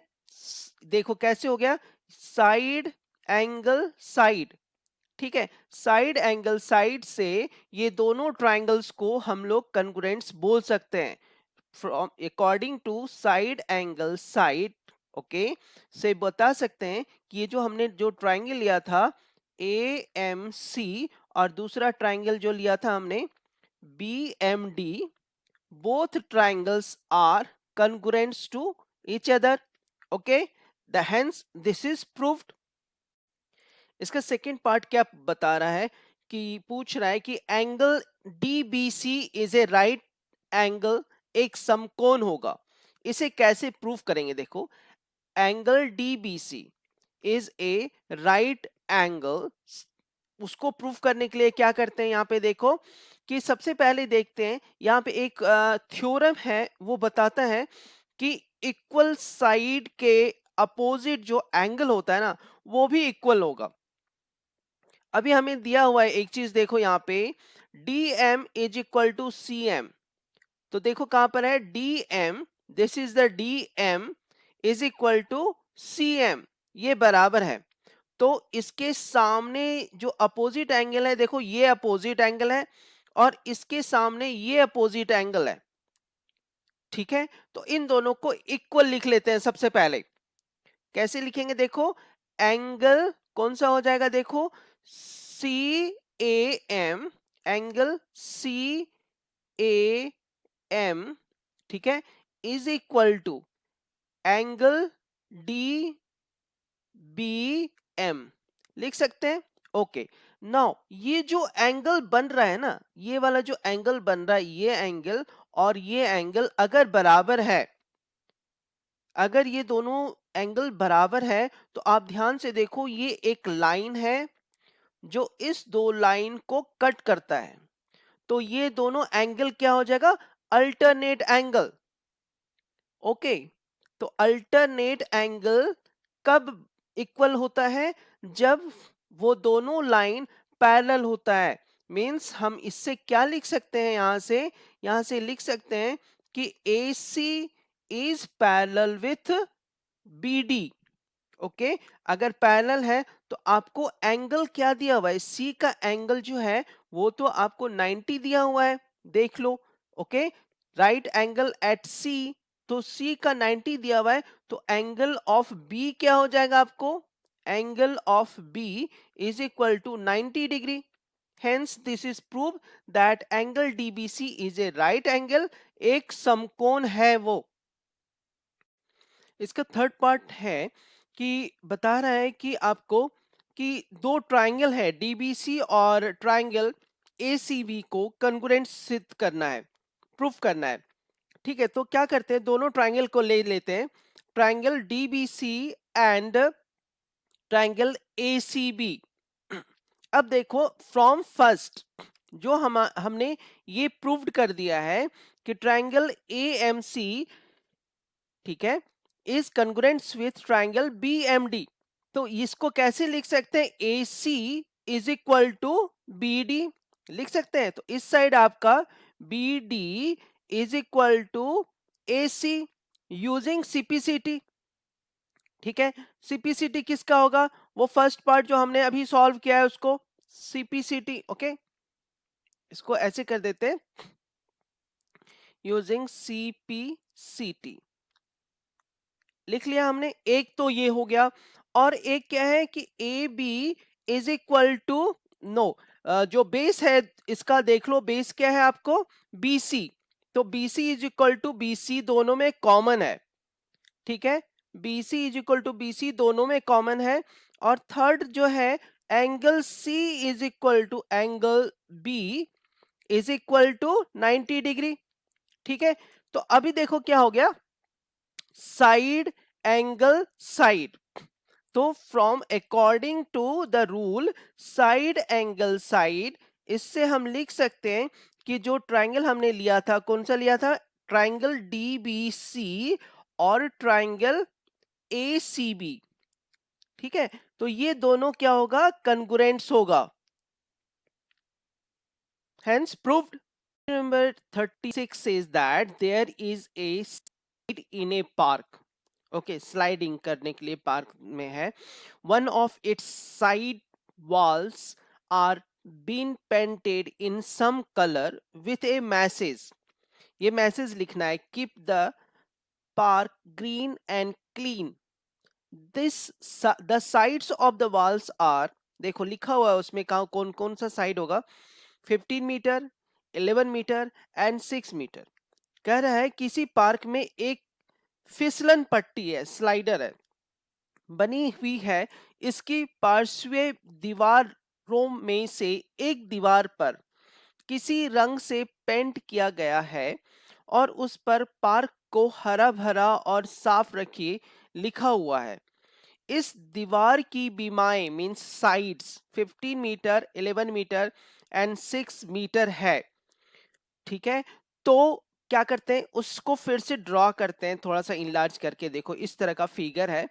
देखो कैसे हो गया, साइड एंगल साइड। ठीक है, साइड एंगल साइड से ये दोनों ट्राइंगल्स को हम लोग कंग्रुएंट्स बोल सकते हैं, from according to side angle side. Okay, से बता सकते हैं कि ये जो हमने जो ट्राइंगल लिया था ए एम सी, और दूसरा ट्राइंगल जो लिया था हमने B M D, both triangles are congruent to each other. Okay, the hence this is proved. इसका सेकंड पार्ट क्या बता रहा है, कि पूछ रहा है कि angle DBC is a right angle, एक समकोण होगा। इसे कैसे प्रूव करेंगे, देखो angle DBC is a right angle, उसको प्रूव करने के लिए क्या करते हैं, यहाँ पे देखो कि सबसे पहले देखते हैं, यहाँ पे एक थ्योरम है, वो बताता है कि इक्वल साइड के अपोजिट जो एंगल होता है ना, वो भी इक्वल होगा। अभी हमें दिया हुआ है एक चीज, देखो यहाँ पे D M is equal to C M. तो देखो कहां पर है D M, this is the D M is equal to C M, ये बराबर है। तो इसके सामने जो अपोजिट एंगल है, देखो ये अपोजिट एंगल है, और इसके सामने ये अपोजिट एंगल है। ठीक है, तो इन दोनों को इक्वल लिख लेते हैं सबसे पहले। कैसे लिखेंगे, देखो एंगल कौन सा हो जाएगा, देखो C A M, angle C A M, ठीक है, is equal to angle D B M लिख सकते हैं। ओके, नाउ ये जो एंगल बन रहा है ना, ये वाला जो एंगल बन रहा है, ये एंगल और ये एंगल अगर बराबर है, अगर ये दोनों एंगल बराबर है, तो आप ध्यान से देखो ये एक लाइन है जो इस दो लाइन को कट करता है, तो ये दोनों एंगल क्या हो जाएगा, अल्टरनेट एंगल। ओके, तो अल्टरनेट एंगल कब इक्वल होता है, जब वो दोनों लाइन पैरेलल होता है। मींस हम इससे क्या लिख सकते हैं, यहां से लिख सकते हैं कि AC is parallel with BD। Okay, अगर पैरेलल है तो आपको एंगल क्या दिया हुआ है, सी का एंगल जो है वो तो आपको 90 दिया हुआ है, देख लो। ओके, राइट एंगल एट सी, तो सी का 90 दिया हुआ है, तो एंगल ऑफ बी क्या हो जाएगा आपको, angle of B is equal to 90 degree. Hence this is prove that angle DBC is a right angle, एक समकोण है वो। इसका थर्ड पार्ट है कि बता रहा है कि आपको कि दो ट्राइंगल है डीबीसी और ट्राइंगल एसीबी को कॉन्ग्रुएंट सिद्ध करना है, प्रूफ करना है। ठीक है, तो क्या करते हैं, दोनों ट्राइंगल को ले लेते हैं, triangle DBC and triangle ACB. अब देखो फ्रॉम फर्स्ट जो हमने ये प्रूव्ड कर दिया है कि ट्राइंगल एएमसी, ठीक है, is congruent with triangle BMD. तो इसको कैसे लिख सकते हैं, A C is equal to B D लिख सकते हैं। तो इस साइड आपका B D is equal to A C using CPCT. ठीक है, सीपीसीटी किसका होगा, वो फर्स्ट पार्ट जो हमने अभी सॉल्व किया है उसको सीपीसीटी। ओके, इसको ऐसे कर देते हैं यूजिंग सीपीसीटी, लिख लिया हमने। एक तो ये हो गया, और एक क्या है कि A B is equal to, no, जो बेस है इसका देख लो, बेस क्या है आपको बी सी। तो BC is equal to BC दोनों में कॉमन है, ठीक है, BC is equal to BC दोनों में कॉमन है। और थर्ड जो है angle C is equal to angle B is equal to 90 degree, ठीक है। तो अभी देखो क्या हो गया, साइड एंगल साइड, तो from according to the rule side angle side, इससे हम लिख सकते हैं कि जो ट्राइंगल हमने लिया था, कौन सा लिया था, ट्राइंगल DBC और ट्राइंगल ACB, ठीक है। तो ये दोनों क्या होगा, कॉन्ग्रुएंट्स होगा, hence proved. Number 36 says that there is a slide in a park. Okay, sliding करने के लिए पार्क में है। One of its side walls are been painted in some colour with a message, ये मैसेज लिखना है, keep the park green and clean, this the sides of the walls are, देखो लिखा हुआ है उसमें कहा कौन कौन सा साइड होगा, 15 मीटर, 11 मीटर एंड 6 मीटर। कह रहा है किसी पार्क में एक फिसलन पट्टी है, स्लाइडर है, बनी हुई है, इसकी पार्श्व दीवारों में से एक दीवार पर किसी रंग से पेंट किया गया है और उस पर पार्क को हरा भरा और साफ रखिए लिखा हुआ है। इस दीवार की बीमाएं means sides 15 metre, 11 metre and 6 metre है, ठीक है। तो क्या करते हैं, उसको फिर से ड्रॉ करते हैं, थोड़ा सा इनलार्ज करके, देखो इस तरह का फिगर है।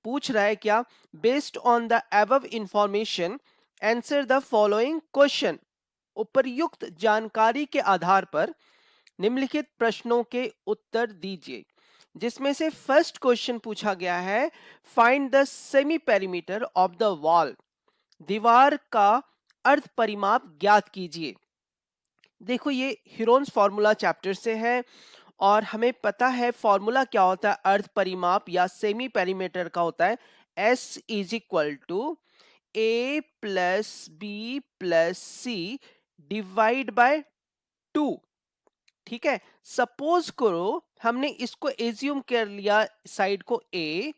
पूछ रहा है क्या, based on the above information answer the following question, उपर्युक्त जानकारी के आधार पर निम्नलिखित प्रश्नों के उत्तर दीजिए। जिसमें से फर्स्ट क्वेश्चन पूछा गया है, find the semi perimeter of the wall, दीवार का अर्ध परिमाप ज्ञात कीजिए। देखो ये हीरोन्स फॉर्मूला चैप्टर से है और हमें पता है फॉर्मूला क्या होता है अर्ध परिमाप या सेमी पेरीमीटर का, होता है S is equal to A plus B plus C divide by 2, ठीक है। सपोज करो हमने इसको एज्यूम कर लिया साइड को A,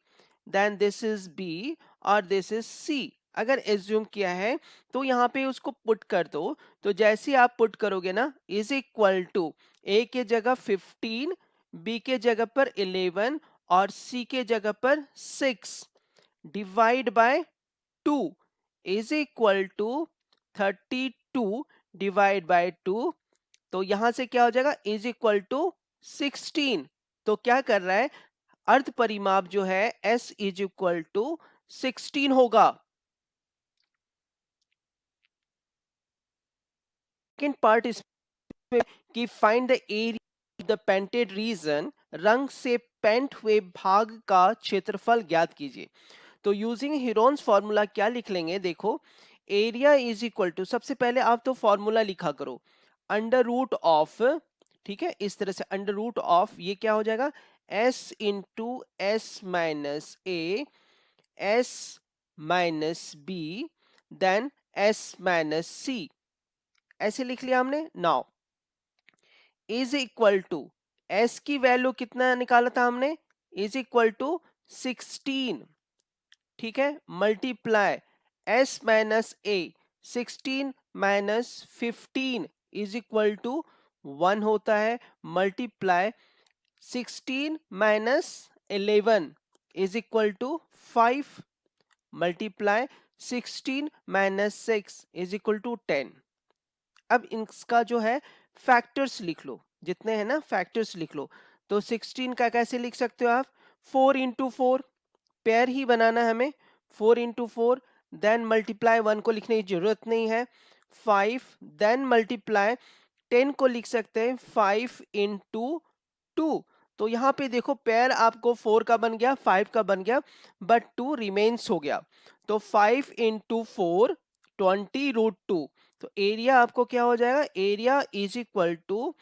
then this is B और दिस इज C, अगर एज्यूम किया है तो यहाँ पे उसको पुट कर दो। तो जैसे आप पुट करोगे ना, इज इक्वल टू A के जगह 15, B के जगह पर 11 और C के जगह पर 6 divide by 2 is equal to 32 divide by 2, तो यहां से क्या हो जाएगा, इज इक्वल टू 16। तो क्या कर रहा है, अर्ध परिमाप जो है S इज इक्वल टू 16 होगा। सेकेंड पार्ट इसमें कि find the area of the painted region, रंग से पेंट हुए भाग का क्षेत्रफल ज्ञात कीजिए। तो यूजिंग हीरोन्स फॉर्मूला क्या लिख लेंगे, देखो एरिया इज इक्वल टू, सबसे पहले आप तो फॉर्मूला लिखा करो, अंडर रूट ऑफ, ठीक है, इस तरह से अंडर रूट ऑफ, ये क्या हो जाएगा, S into S minus A, S minus B, then S minus C, ऐसे लिख लिया हमने। Now is equal to S की वैल्यू कितना निकाला था हमने, इज इक्वल टू 16, ठीक है, multiply S minus A, 16 minus 15 is equal to 1 होता है, multiply 16 minus 11 is equal to 5, multiply 16 minus 6 is equal to 10। अब इसका जो है फैक्टर्स लिख लो, जितने हैं ना फैक्टर्स लिख लो। तो 16 का कैसे लिख सकते हो आप, 4 इंटू 4, पेयर ही बनाना है हमें, 4 इंटू 4, देन मल्टीप्लाई 1 को लिखने की जरूरत नहीं है, 5, देन मल्टीप्लाई 10 को लिख सकते हैं 5 इंटू 2। तो यहाँ पे देखो पेयर आपको 4 का बन गया, 5 का बन गया, बट 2 रिमेन्स हो गया। तो 5 इंटू 4 20 रूट 2, तो एरिया आपको क्या हो जाएगा, area is equal to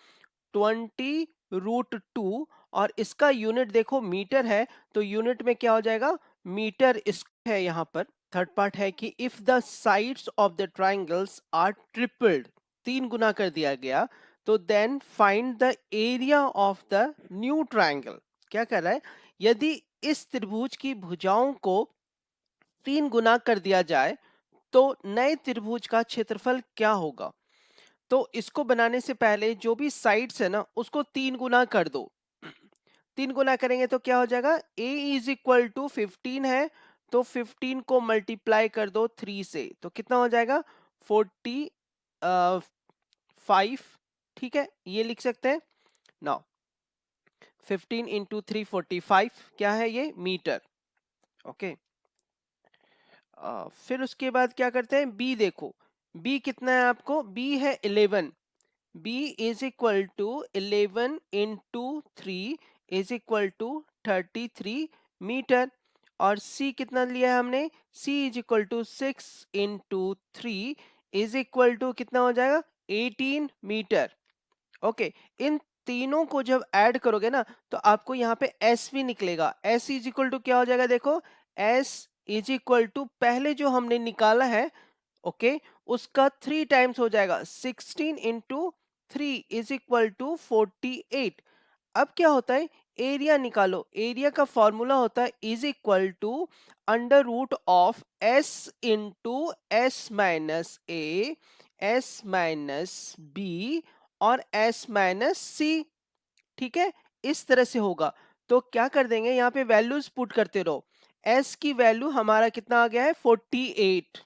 20 root 2, और इसका यूनिट देखो मीटर है, तो यूनिट में क्या हो जाएगा, मीटर इस है यहाँ पर। थर्ड पार्ट है कि if the sides of the triangles are tripled, 3 गुना कर दिया गया, तो then find the area of the new triangle. क्या कर रहा है, यदि इस त्रिभुज की भुजाओं को 3 गुना कर दिया जाए तो नए त्रिभुज का क्षेत्रफल क्या होगा। तो इसको बनाने से पहले जो भी साइड्स है ना उसको 3 गुना कर दो। 3 गुना करेंगे तो क्या हो जाएगा, a इज इक्वल टू 15 है, तो 15 को मल्टीप्लाई कर दो 3 से, तो कितना हो जाएगा 45। ठीक है, ये लिख सकते हैं। नाउ 15 इंटू 3 45, क्या है ये, मीटर। ओके, फिर उसके बाद क्या करते हैं, b देखो, b कितना है आपको, b है 11, b is equal to 11 into 3 is equal to 33 metre. और c कितना लिया है हमने, c is equal to 6 into 3 is equal to कितना हो जाएगा 18 मीटर। ओके, इन तीनों को जब ऐड करोगे ना तो आपको यहाँ पे s भी निकलेगा। s इज इक्वल टू क्या हो जाएगा, देखो s इज इक्वल टू पहले जो हमने निकाला है, ओके, उसका 3 टाइम्स हो जाएगा, 16 इंटू 3 इज इक्वल टू 48। अब क्या होता है, एरिया निकालो। एरिया का फॉर्मूला होता है is equal to under root of s into S minus A, S minus B और s माइनस सी। ठीक है, इस तरह से होगा। तो क्या कर देंगे, यहाँ पे वैल्यूज पुट करते रहो। s की वैल्यू हमारा कितना आ गया है 48,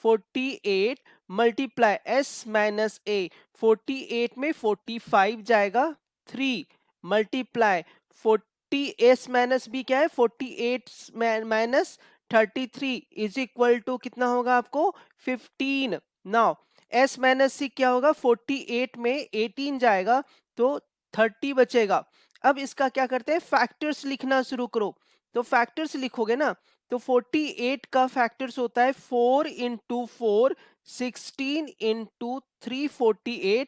48 मल्टीप्लाई एस माइनस ए, 48 में 45 जाएगा, 3 मल्टीप्लाई 40 एस माइनस बी क्या है 48 माइनस 33 इज इक्वल टू कितना होगा आपको 15। नाउ एस माइनस सी क्या होगा, 48 में 18 जाएगा तो 30 बचेगा। अब इसका क्या करते हैं, फैक्टर्स लिखना शुरू करो। तो फैक्टर्स लिखोगे ना तो 48 का फैक्टर्स होता है 4 इंटू 4, 16 इंटू 348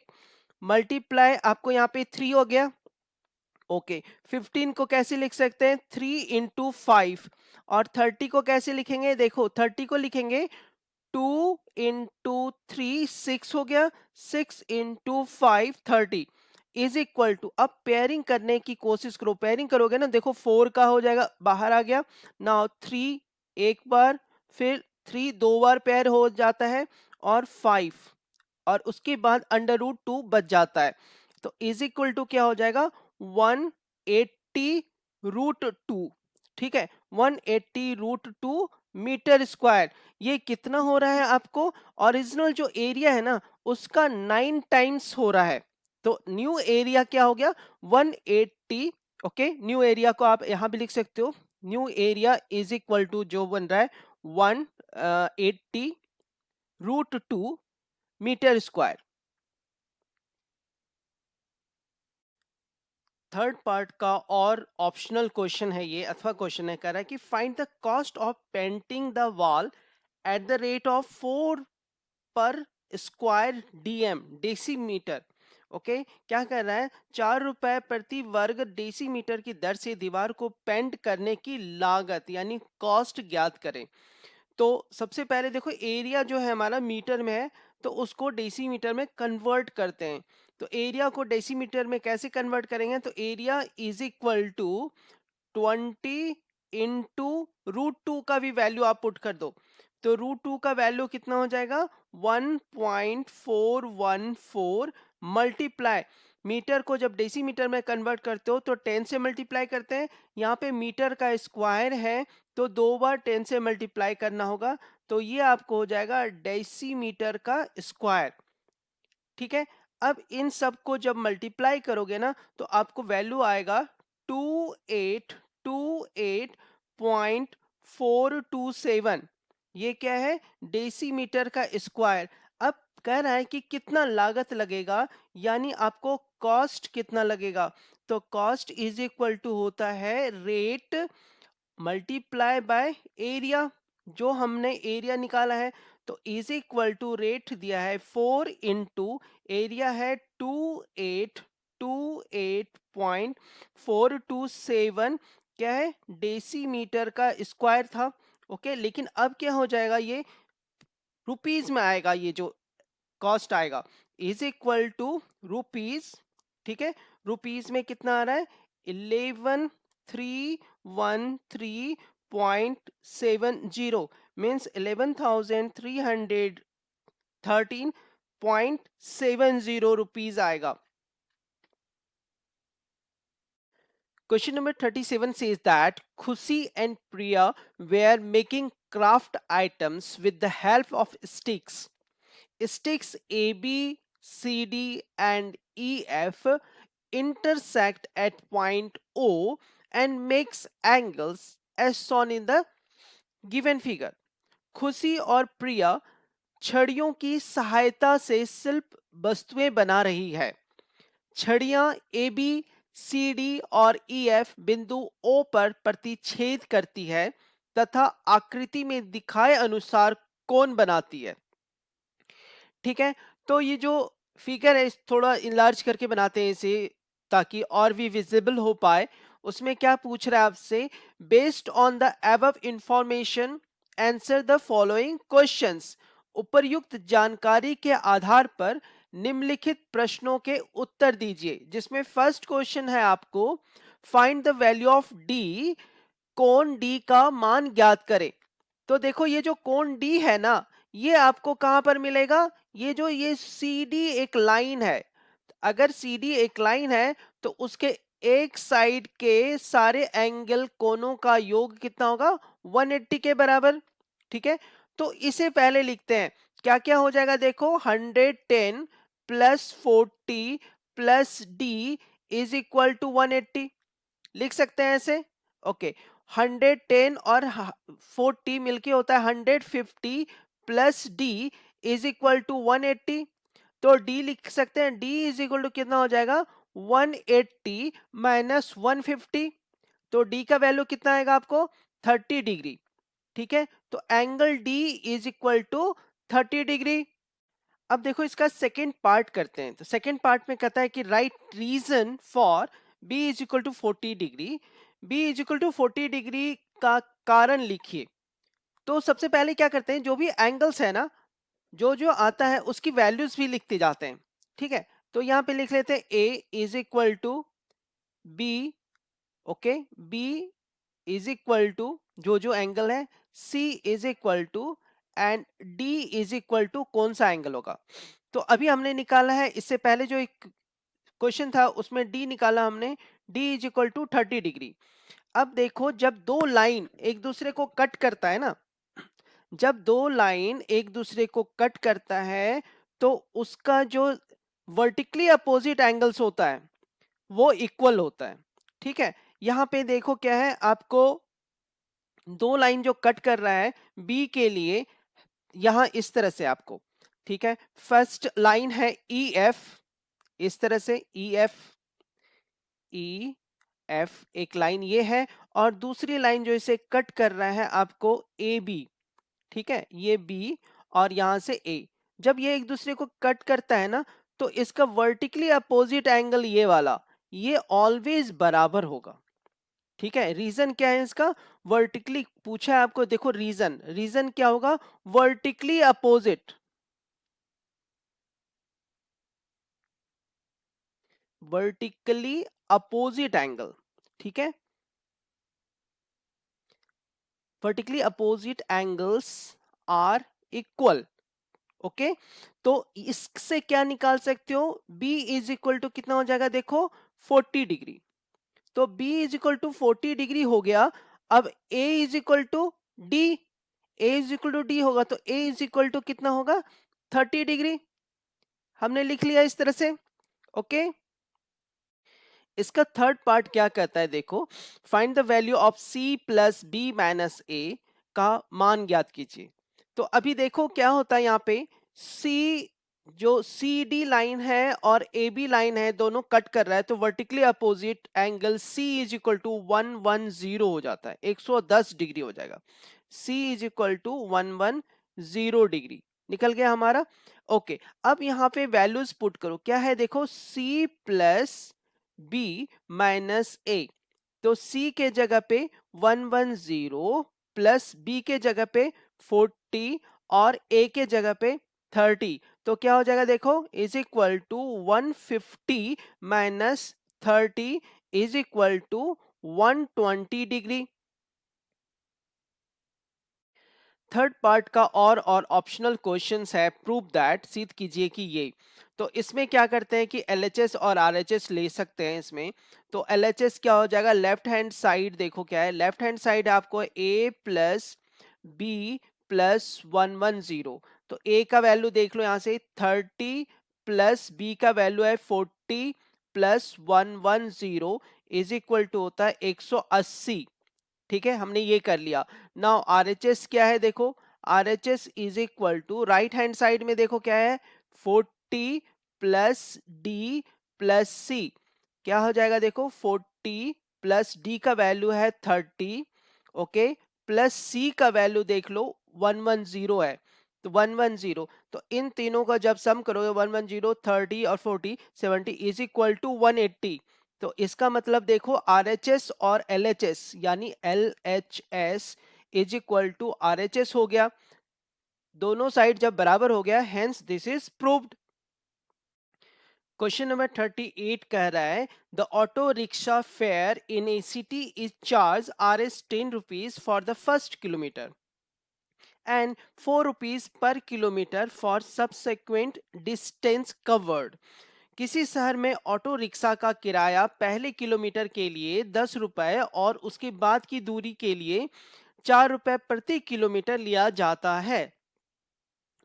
मल्टीप्लाई आपको यहाँ पे 3 हो गया। ओके, 15 को कैसे लिख सकते हैं, 3 इंटू 5। और 30 को कैसे लिखेंगे, देखो 30 को लिखेंगे 2 इंटू 3 6 हो गया, 6 इंटू 5 30 इज इक्वल टू, अब पेयरिंग करने की कोशिश करो। पेयरिंग करोगे ना, देखो 4 का हो जाएगा, बाहर आ गया। नाउ 3 एक बार, फिर 3 दो बार पेयर हो जाता है, और 5, और उसके बाद अंडर रूट 2 बच जाता है। तो इज इक्वल टू क्या हो जाएगा 180 रूट 2। ठीक है, 180 रूट 2 मीटर स्क्वायर। ये कितना हो रहा है आपको, ओरिजिनल जो एरिया है ना उसका 9 टाइम्स हो रहा है। तो न्यू एरिया क्या हो गया 180। ओके, न्यू एरिया को आप यहां भी लिख सकते हो, new area is equal to जो बन रहा है 180 root 2 metre square. Third part का और ऑप्शनल क्वेश्चन है ये, अथवा क्वेश्चन है, कह रहा है कि find the cost of painting the wall at the rate of 4 पर स्क्वायर डीएम डेसीमीटर। ओके, क्या कर रहा है, 4 रुपए प्रति वर्ग डेसीमीटर की दर से दीवार को पेंट करने की लागत यानी कॉस्ट ज्ञात करें। तो सबसे पहले देखो एरिया जो है हमारा मीटर में है, तो उसको डेसीमीटर में कन्वर्ट करते हैं। तो एरिया को डेसीमीटर में कैसे कन्वर्ट करेंगे, तो area is equal to 20 into root 2 का भी वैल्यू आप पुट कर दो। तो रूट 2 का वैल्यू कितना हो जाएगा 1.414 मल्टीप्लाई, मीटर को जब डेसीमीटर में कन्वर्ट करते हो तो 10 से मल्टीप्लाई करते हैं। यहाँ पे मीटर का स्क्वायर है तो 2 बार 10 से मल्टीप्लाई करना होगा, तो ये आपको हो जाएगा डेसीमीटर का स्क्वायर। ठीक है, अब इन सब को जब मल्टीप्लाई करोगे ना तो आपको वैल्यू आएगा 2828.427। ये क्या है, डेसीमीटर का स्क्वायर। अब कह रहा है कि कितना लागत लगेगा, यानी आपको कॉस्ट कितना लगेगा। तो कॉस्ट इज इक्वल टू होता है रेट मल्टीप्लाई बाय एरिया, जो हमने एरिया निकाला है। तो इज इक्वल टू रेट दिया है 4 इंटू एरिया है 2828.427, क्या है डेसीमीटर का स्क्वायर था। ओके, लेकिन अब क्या हो जाएगा, ये रुपीज में आएगा, ये जो कॉस्ट आएगा। इज इक्वल टू रुपीज, ठीक है, रुपीज में कितना आ रहा है 11313.70 मीन्स 11,313.70 रुपीज आएगा। Question number 37 says that Khushi and Priya were making craft items with the help of sticks. Sticks A, B, C, D, and E, F intersect at point O and makes angles as shown in the given figure. खुशी और प्रिया छड़ियों की सहायता से शिल्प वस्तुएं बना रही है। छड़ियां ए बी सी डी और ई एफ बिंदु ओ पर प्रतिच्छेद करती है तथा आकृति में दिखाए अनुसार कोण बनाती है। ठीक है, तो ये जो फिगर है थोड़ा इनलार्ज करके बनाते हैं इसे ताकि और भी विजिबल हो पाए। उसमें क्या पूछ रहा है आपसे, based on the above information answer the following questions. उपर्युक्त जानकारी के आधार पर निम्नलिखित प्रश्नों के उत्तर दीजिए, जिसमें फर्स्ट क्वेश्चन है आपको find the value of D, कोण डी का मान ज्ञात करें। तो देखो ये जो कोण डी है ना, ये आपको कहां पर मिलेगा, ये सी डी एक लाइन है, अगर सी डी एक लाइन है तो उसके एक साइड के सारे एंगल कोणों का योग कितना होगा 180 के बराबर। ठीक है, तो इसे पहले लिखते हैं, क्या क्या हो जाएगा देखो 110 plus 40 plus D is equal to 180, लिख सकते हैं ऐसे। ओके, 110 और 40 मिलके होता है 150 plus D is equal to 180, तो डी लिख सकते हैं, डी इज इक्वल टू कितना हो जाएगा 180 माइनस 150, तो डी का वैल्यू कितना आएगा आपको 30 डिग्री। ठीक है, तो angle D is equal to 30 degree. अब देखो इसका सेकेंड पार्ट करते हैं, तो सेकेंड पार्ट में कहता है कि right reason for B is equal to 40 degree, B is equal to 40 degree का कारण लिखिए। तो सबसे पहले क्या करते हैं, जो भी एंगल्स है ना, जो जो आता है उसकी वैल्यूज भी लिखते जाते हैं। ठीक है, तो यहां पे लिख लेते हैं A is equal to B, okay, B is equal to जो जो एंगल है, C is equal to and D is equal to कौन सा एंगल होगा। तो अभी हमने निकाला है, इससे पहले जो एक क्वेश्चन था उसमें डी निकाला हमने, D is equal to 30 degree. अब देखो जब दो लाइन एक दूसरे को कट करता है ना, जब दो लाइन एक दूसरे को कट करता है तो उसका जो वर्टिकली अपोजिट एंगल्स होता है वो इक्वल होता है। ठीक है, यहां पे देखो क्या है, आपको दो लाइन जो कट कर रहा है बी के लिए, यहां इस तरह से आपको, ठीक है, फर्स्ट लाइन है ई एफ, इस तरह से ई एफ, ई एफ एक लाइन ये है, और दूसरी लाइन जो इसे कट कर रहा है आपको ए बी, ठीक है, ये बी और यहां से ए। जब ये एक दूसरे को कट करता है ना, तो इसका वर्टिकली अपोजिट एंगल ये वाला, ये ऑलवेज बराबर होगा। ठीक है, रीजन क्या है इसका, वर्टिकली पूछा है आपको, देखो रीजन, रीजन क्या होगा, vertically opposite, vertically opposite angle. ठीक है, vertically opposite angles are equal. Okay, तो इससे क्या निकाल सकते हो, B इज इक्वल टू कितना हो जाएगा देखो 40 डिग्री, तो B is equal to 40 degree हो गया। अब A is equal to D, A is equal to D होगा, तो A इज इक्वल टू कितना होगा 30 डिग्री, हमने लिख लिया इस तरह से। ओके, इसका थर्ड पार्ट क्या कहता है देखो, find the value of C plus B minus A का मान ज्ञात कीजिए। तो अभी देखो क्या होता है यहाँ पे, C जो सी डी लाइन है और ए बी लाइन है दोनों कट कर रहा है, तो vertically opposite angle C is equal to 110 हो जाता है, 110 डिग्री हो जाएगा। C is equal to 110 degree निकल गया हमारा। ओके, अब यहाँ पे वैल्यूज पुट करो, क्या है देखो C प्लस बी माइनस ए, तो C के जगह पे 110 प्लस बी के जगह पे 40 और ए के जगह पे 30, तो क्या हो जाएगा देखो, is equal to 150 minus 30 is equal to 120 degree. Third part का और ऑप्शनल क्वेश्चंस है, प्रूव दैट, सिद्ध कीजिए कि ये। तो इसमें क्या करते हैं कि एलएचएस और आरएचएस ले सकते हैं इसमें। तो एलएचएस क्या हो जाएगा, लेफ्ट हैंड साइड देखो क्या है, लेफ्ट हैंड साइड आपको ए प्लस बी प्लस 110। तो ए का वैल्यू देख लो यहाँ से 30 प्लस बी का वैल्यू है 40 प्लस 110 इज इक्वल टू होता है 180। ठीक है, हमने ये कर लिया। नाउ आरएचएस क्या है देखो, RHS is equal to right hand side में देखो क्या है, 40 प्लस डी प्लस सी। क्या हो जाएगा देखो, 40 प्लस डी का वैल्यू है 30, ओके, प्लस सी का वैल्यू देख लो 110 है, तो 110, तो इन तीनों का जब सम करोगे 110 30 और 40 70 इज इक्वल टू 180। तो इसका मतलब देखो आरएचएस और एलएचएस यानी LHS is equal to RHS हो गया, दोनों साइड जब बराबर हो गया, hence this is proved. Question number 38 कह रहा है the auto rickshaw fare in a city is charge R S 10 rupees for the first kilometre and 4 rupees per kilometre for subsequent distance covered. किसी शहर में ऑटो रिक्शा का किराया पहले kilometre के लिए 10 रुपए और उसके बाद की दूरी के लिए 4 रुपए प्रति किलोमीटर लिया जाता है।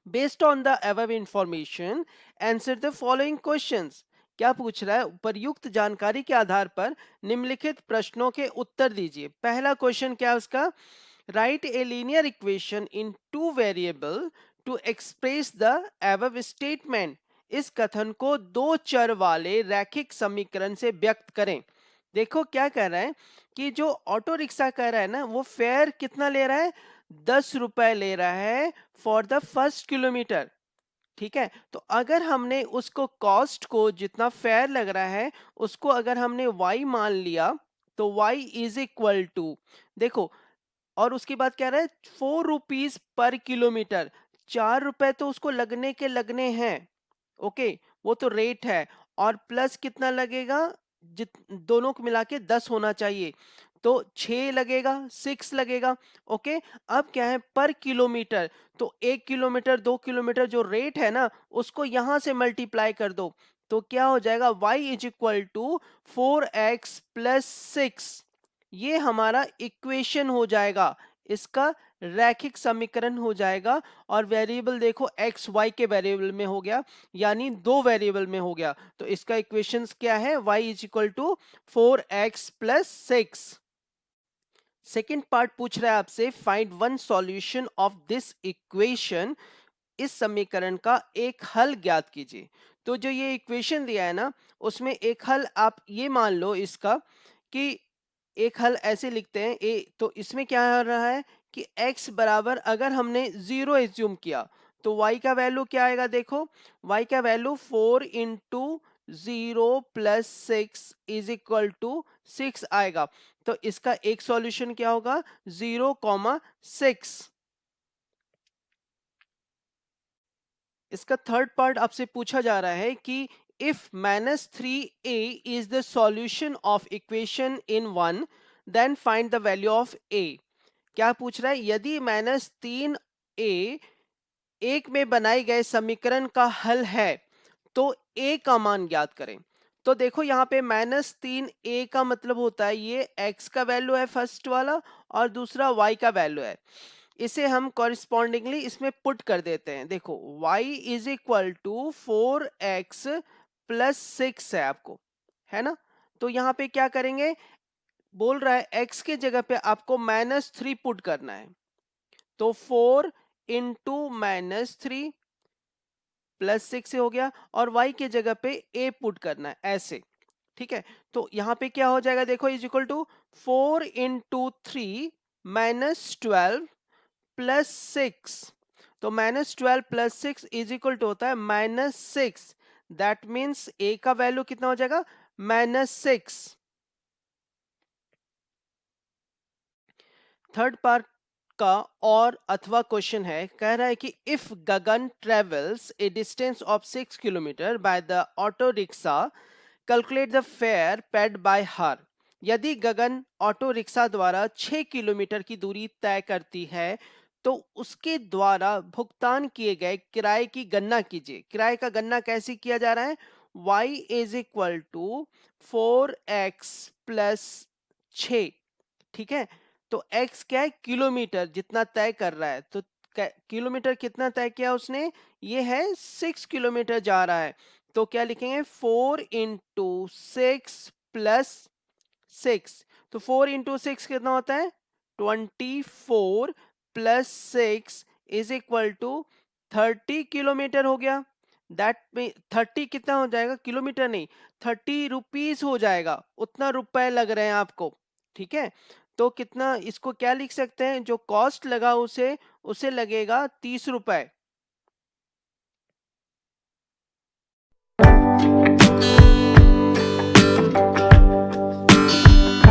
Based on the above information answer the following questions. क्या पूछ रहा है, उपर्युक्त जानकारी के आधार पर निम्नलिखित प्रश्नों के उत्तर दीजिए। पहला क्वेश्चन क्या है उसका, write a linear equation in two variable to express the above statement. इस कथन को दो चर वाले रैखिक समीकरण से व्यक्त करें। देखो क्या कह रहा है कि जो ऑटो रिक्शा कह रहा है ना, वो फेयर कितना ले रहा है, 10 रुपए ले रहा है फॉर द फर्स्ट किलोमीटर। ठीक है, तो अगर हमने उसको कॉस्ट को जितना फेयर लग रहा है उसको अगर हमने y मान लिया, तो y इज इक्वल टू, देखो, और उसके बाद क्या रहा है 4 रुपीज पर किलोमीटर, 4 रुपए तो उसको लगने के लगने हैं, ओके, वो तो रेट है, और प्लस कितना लगेगा, जित दोनों को मिला के 10 होना चाहिए, तो 6 लगेगा, 6 लगेगा, ओके। अब क्या है पर किलोमीटर, तो 1 किलोमीटर 2 किलोमीटर जो रेट है ना उसको यहां से मल्टीप्लाई कर दो, तो क्या हो जाएगा y is equal to 4x plus 6। ये हमारा इक्वेशन हो जाएगा, इसका रैखिक समीकरण हो जाएगा। और वेरिएबल देखो एक्स वाई के वेरिएबल में हो गया, यानी दो वेरिएबल में हो गया, तो इसका इक्वेशंस क्या है, y is equal to 4x plus 6। Second part पूछ रहा है आपसे, find one solution of this equation. इस समीकरण का एक हल ज्ञात कीजिए। तो जो ये इक्वेशन दिया है ना, उसमें एक हल आप ये मान लो इसका कि एक हल ऐसे लिखते हैं ए, तो इसमें क्या हो रहा है कि x बराबर अगर हमने 0 एज्यूम किया तो y का वैल्यू क्या आएगा, देखो y का value 4 into 0 plus 6 is equal to 6 आएगा। तो इसका एक सॉल्यूशन क्या होगा, 0,6। इसका थर्ड पार्ट आपसे पूछा जा रहा है कि if -3a is the solution of equation in one, then find the value of a। क्या पूछ रहा है, यदि -3a एक में बनाए गए समीकरण का हल है तो a का मान ज्ञात करें। तो देखो यहाँ पे -3a का मतलब होता है ये x का वैल्यू है फर्स्ट वाला, और दूसरा y का वैल्यू है। इसे हम कॉरिस्पॉन्डिंगली इसमें पुट कर देते हैं। देखो y is equal to 4x plus 6 है आपको, है ना। तो यहाँ पे क्या करेंगे, बोल रहा है x के जगह पे आपको -3 पुट करना है, तो 4 इंटू -3 प्लस 6 हो गया, और y के जगह पे a पुट करना है ऐसे। ठीक है, तो यहाँ पे क्या हो जाएगा, देखो is equal to 4 into 3 -12 plus 6। तो -12 प्लस 6 इज इक्वल टू होता है -6। दैट मीन्स a का वैल्यू कितना हो जाएगा, -6। थर्ड पार्ट का और अथवा क्वेश्चन है, कह रहा है कि if Gagan travels A distance of 6 kilometre by the auto rickshaw, calculate the fair paid by हर। यदि गगन ऑटो रिक्शा द्वारा 6 किलोमीटर की दूरी तय करती है तो उसके द्वारा भुगतान किए गए किराए की गणना कीजिए। किराए का गणना कैसे किया जा रहा है? y is equal to 4x plus 6। ठीक है, तो x क्या है? किलोमीटर जितना तय कर रहा है, तो किलोमीटर कितना तय किया उसने? ये है 6 किलोमीटर जा रहा है, तो क्या लिखेंगे? 4 इंटू 6 प्लस 6। तो 4 इंटू 6 कितना होता है? 24 plus 6 is equal to 30 kilometre हो गया। दैट में 30 कितना हो जाएगा? किलोमीटर नहीं, 30 रुपीज हो जाएगा, उतना रुपए लग रहे हैं आपको। ठीक है, तो कितना, इसको क्या लिख सकते हैं? जो कॉस्ट लगा उसे लगेगा 30 रुपए।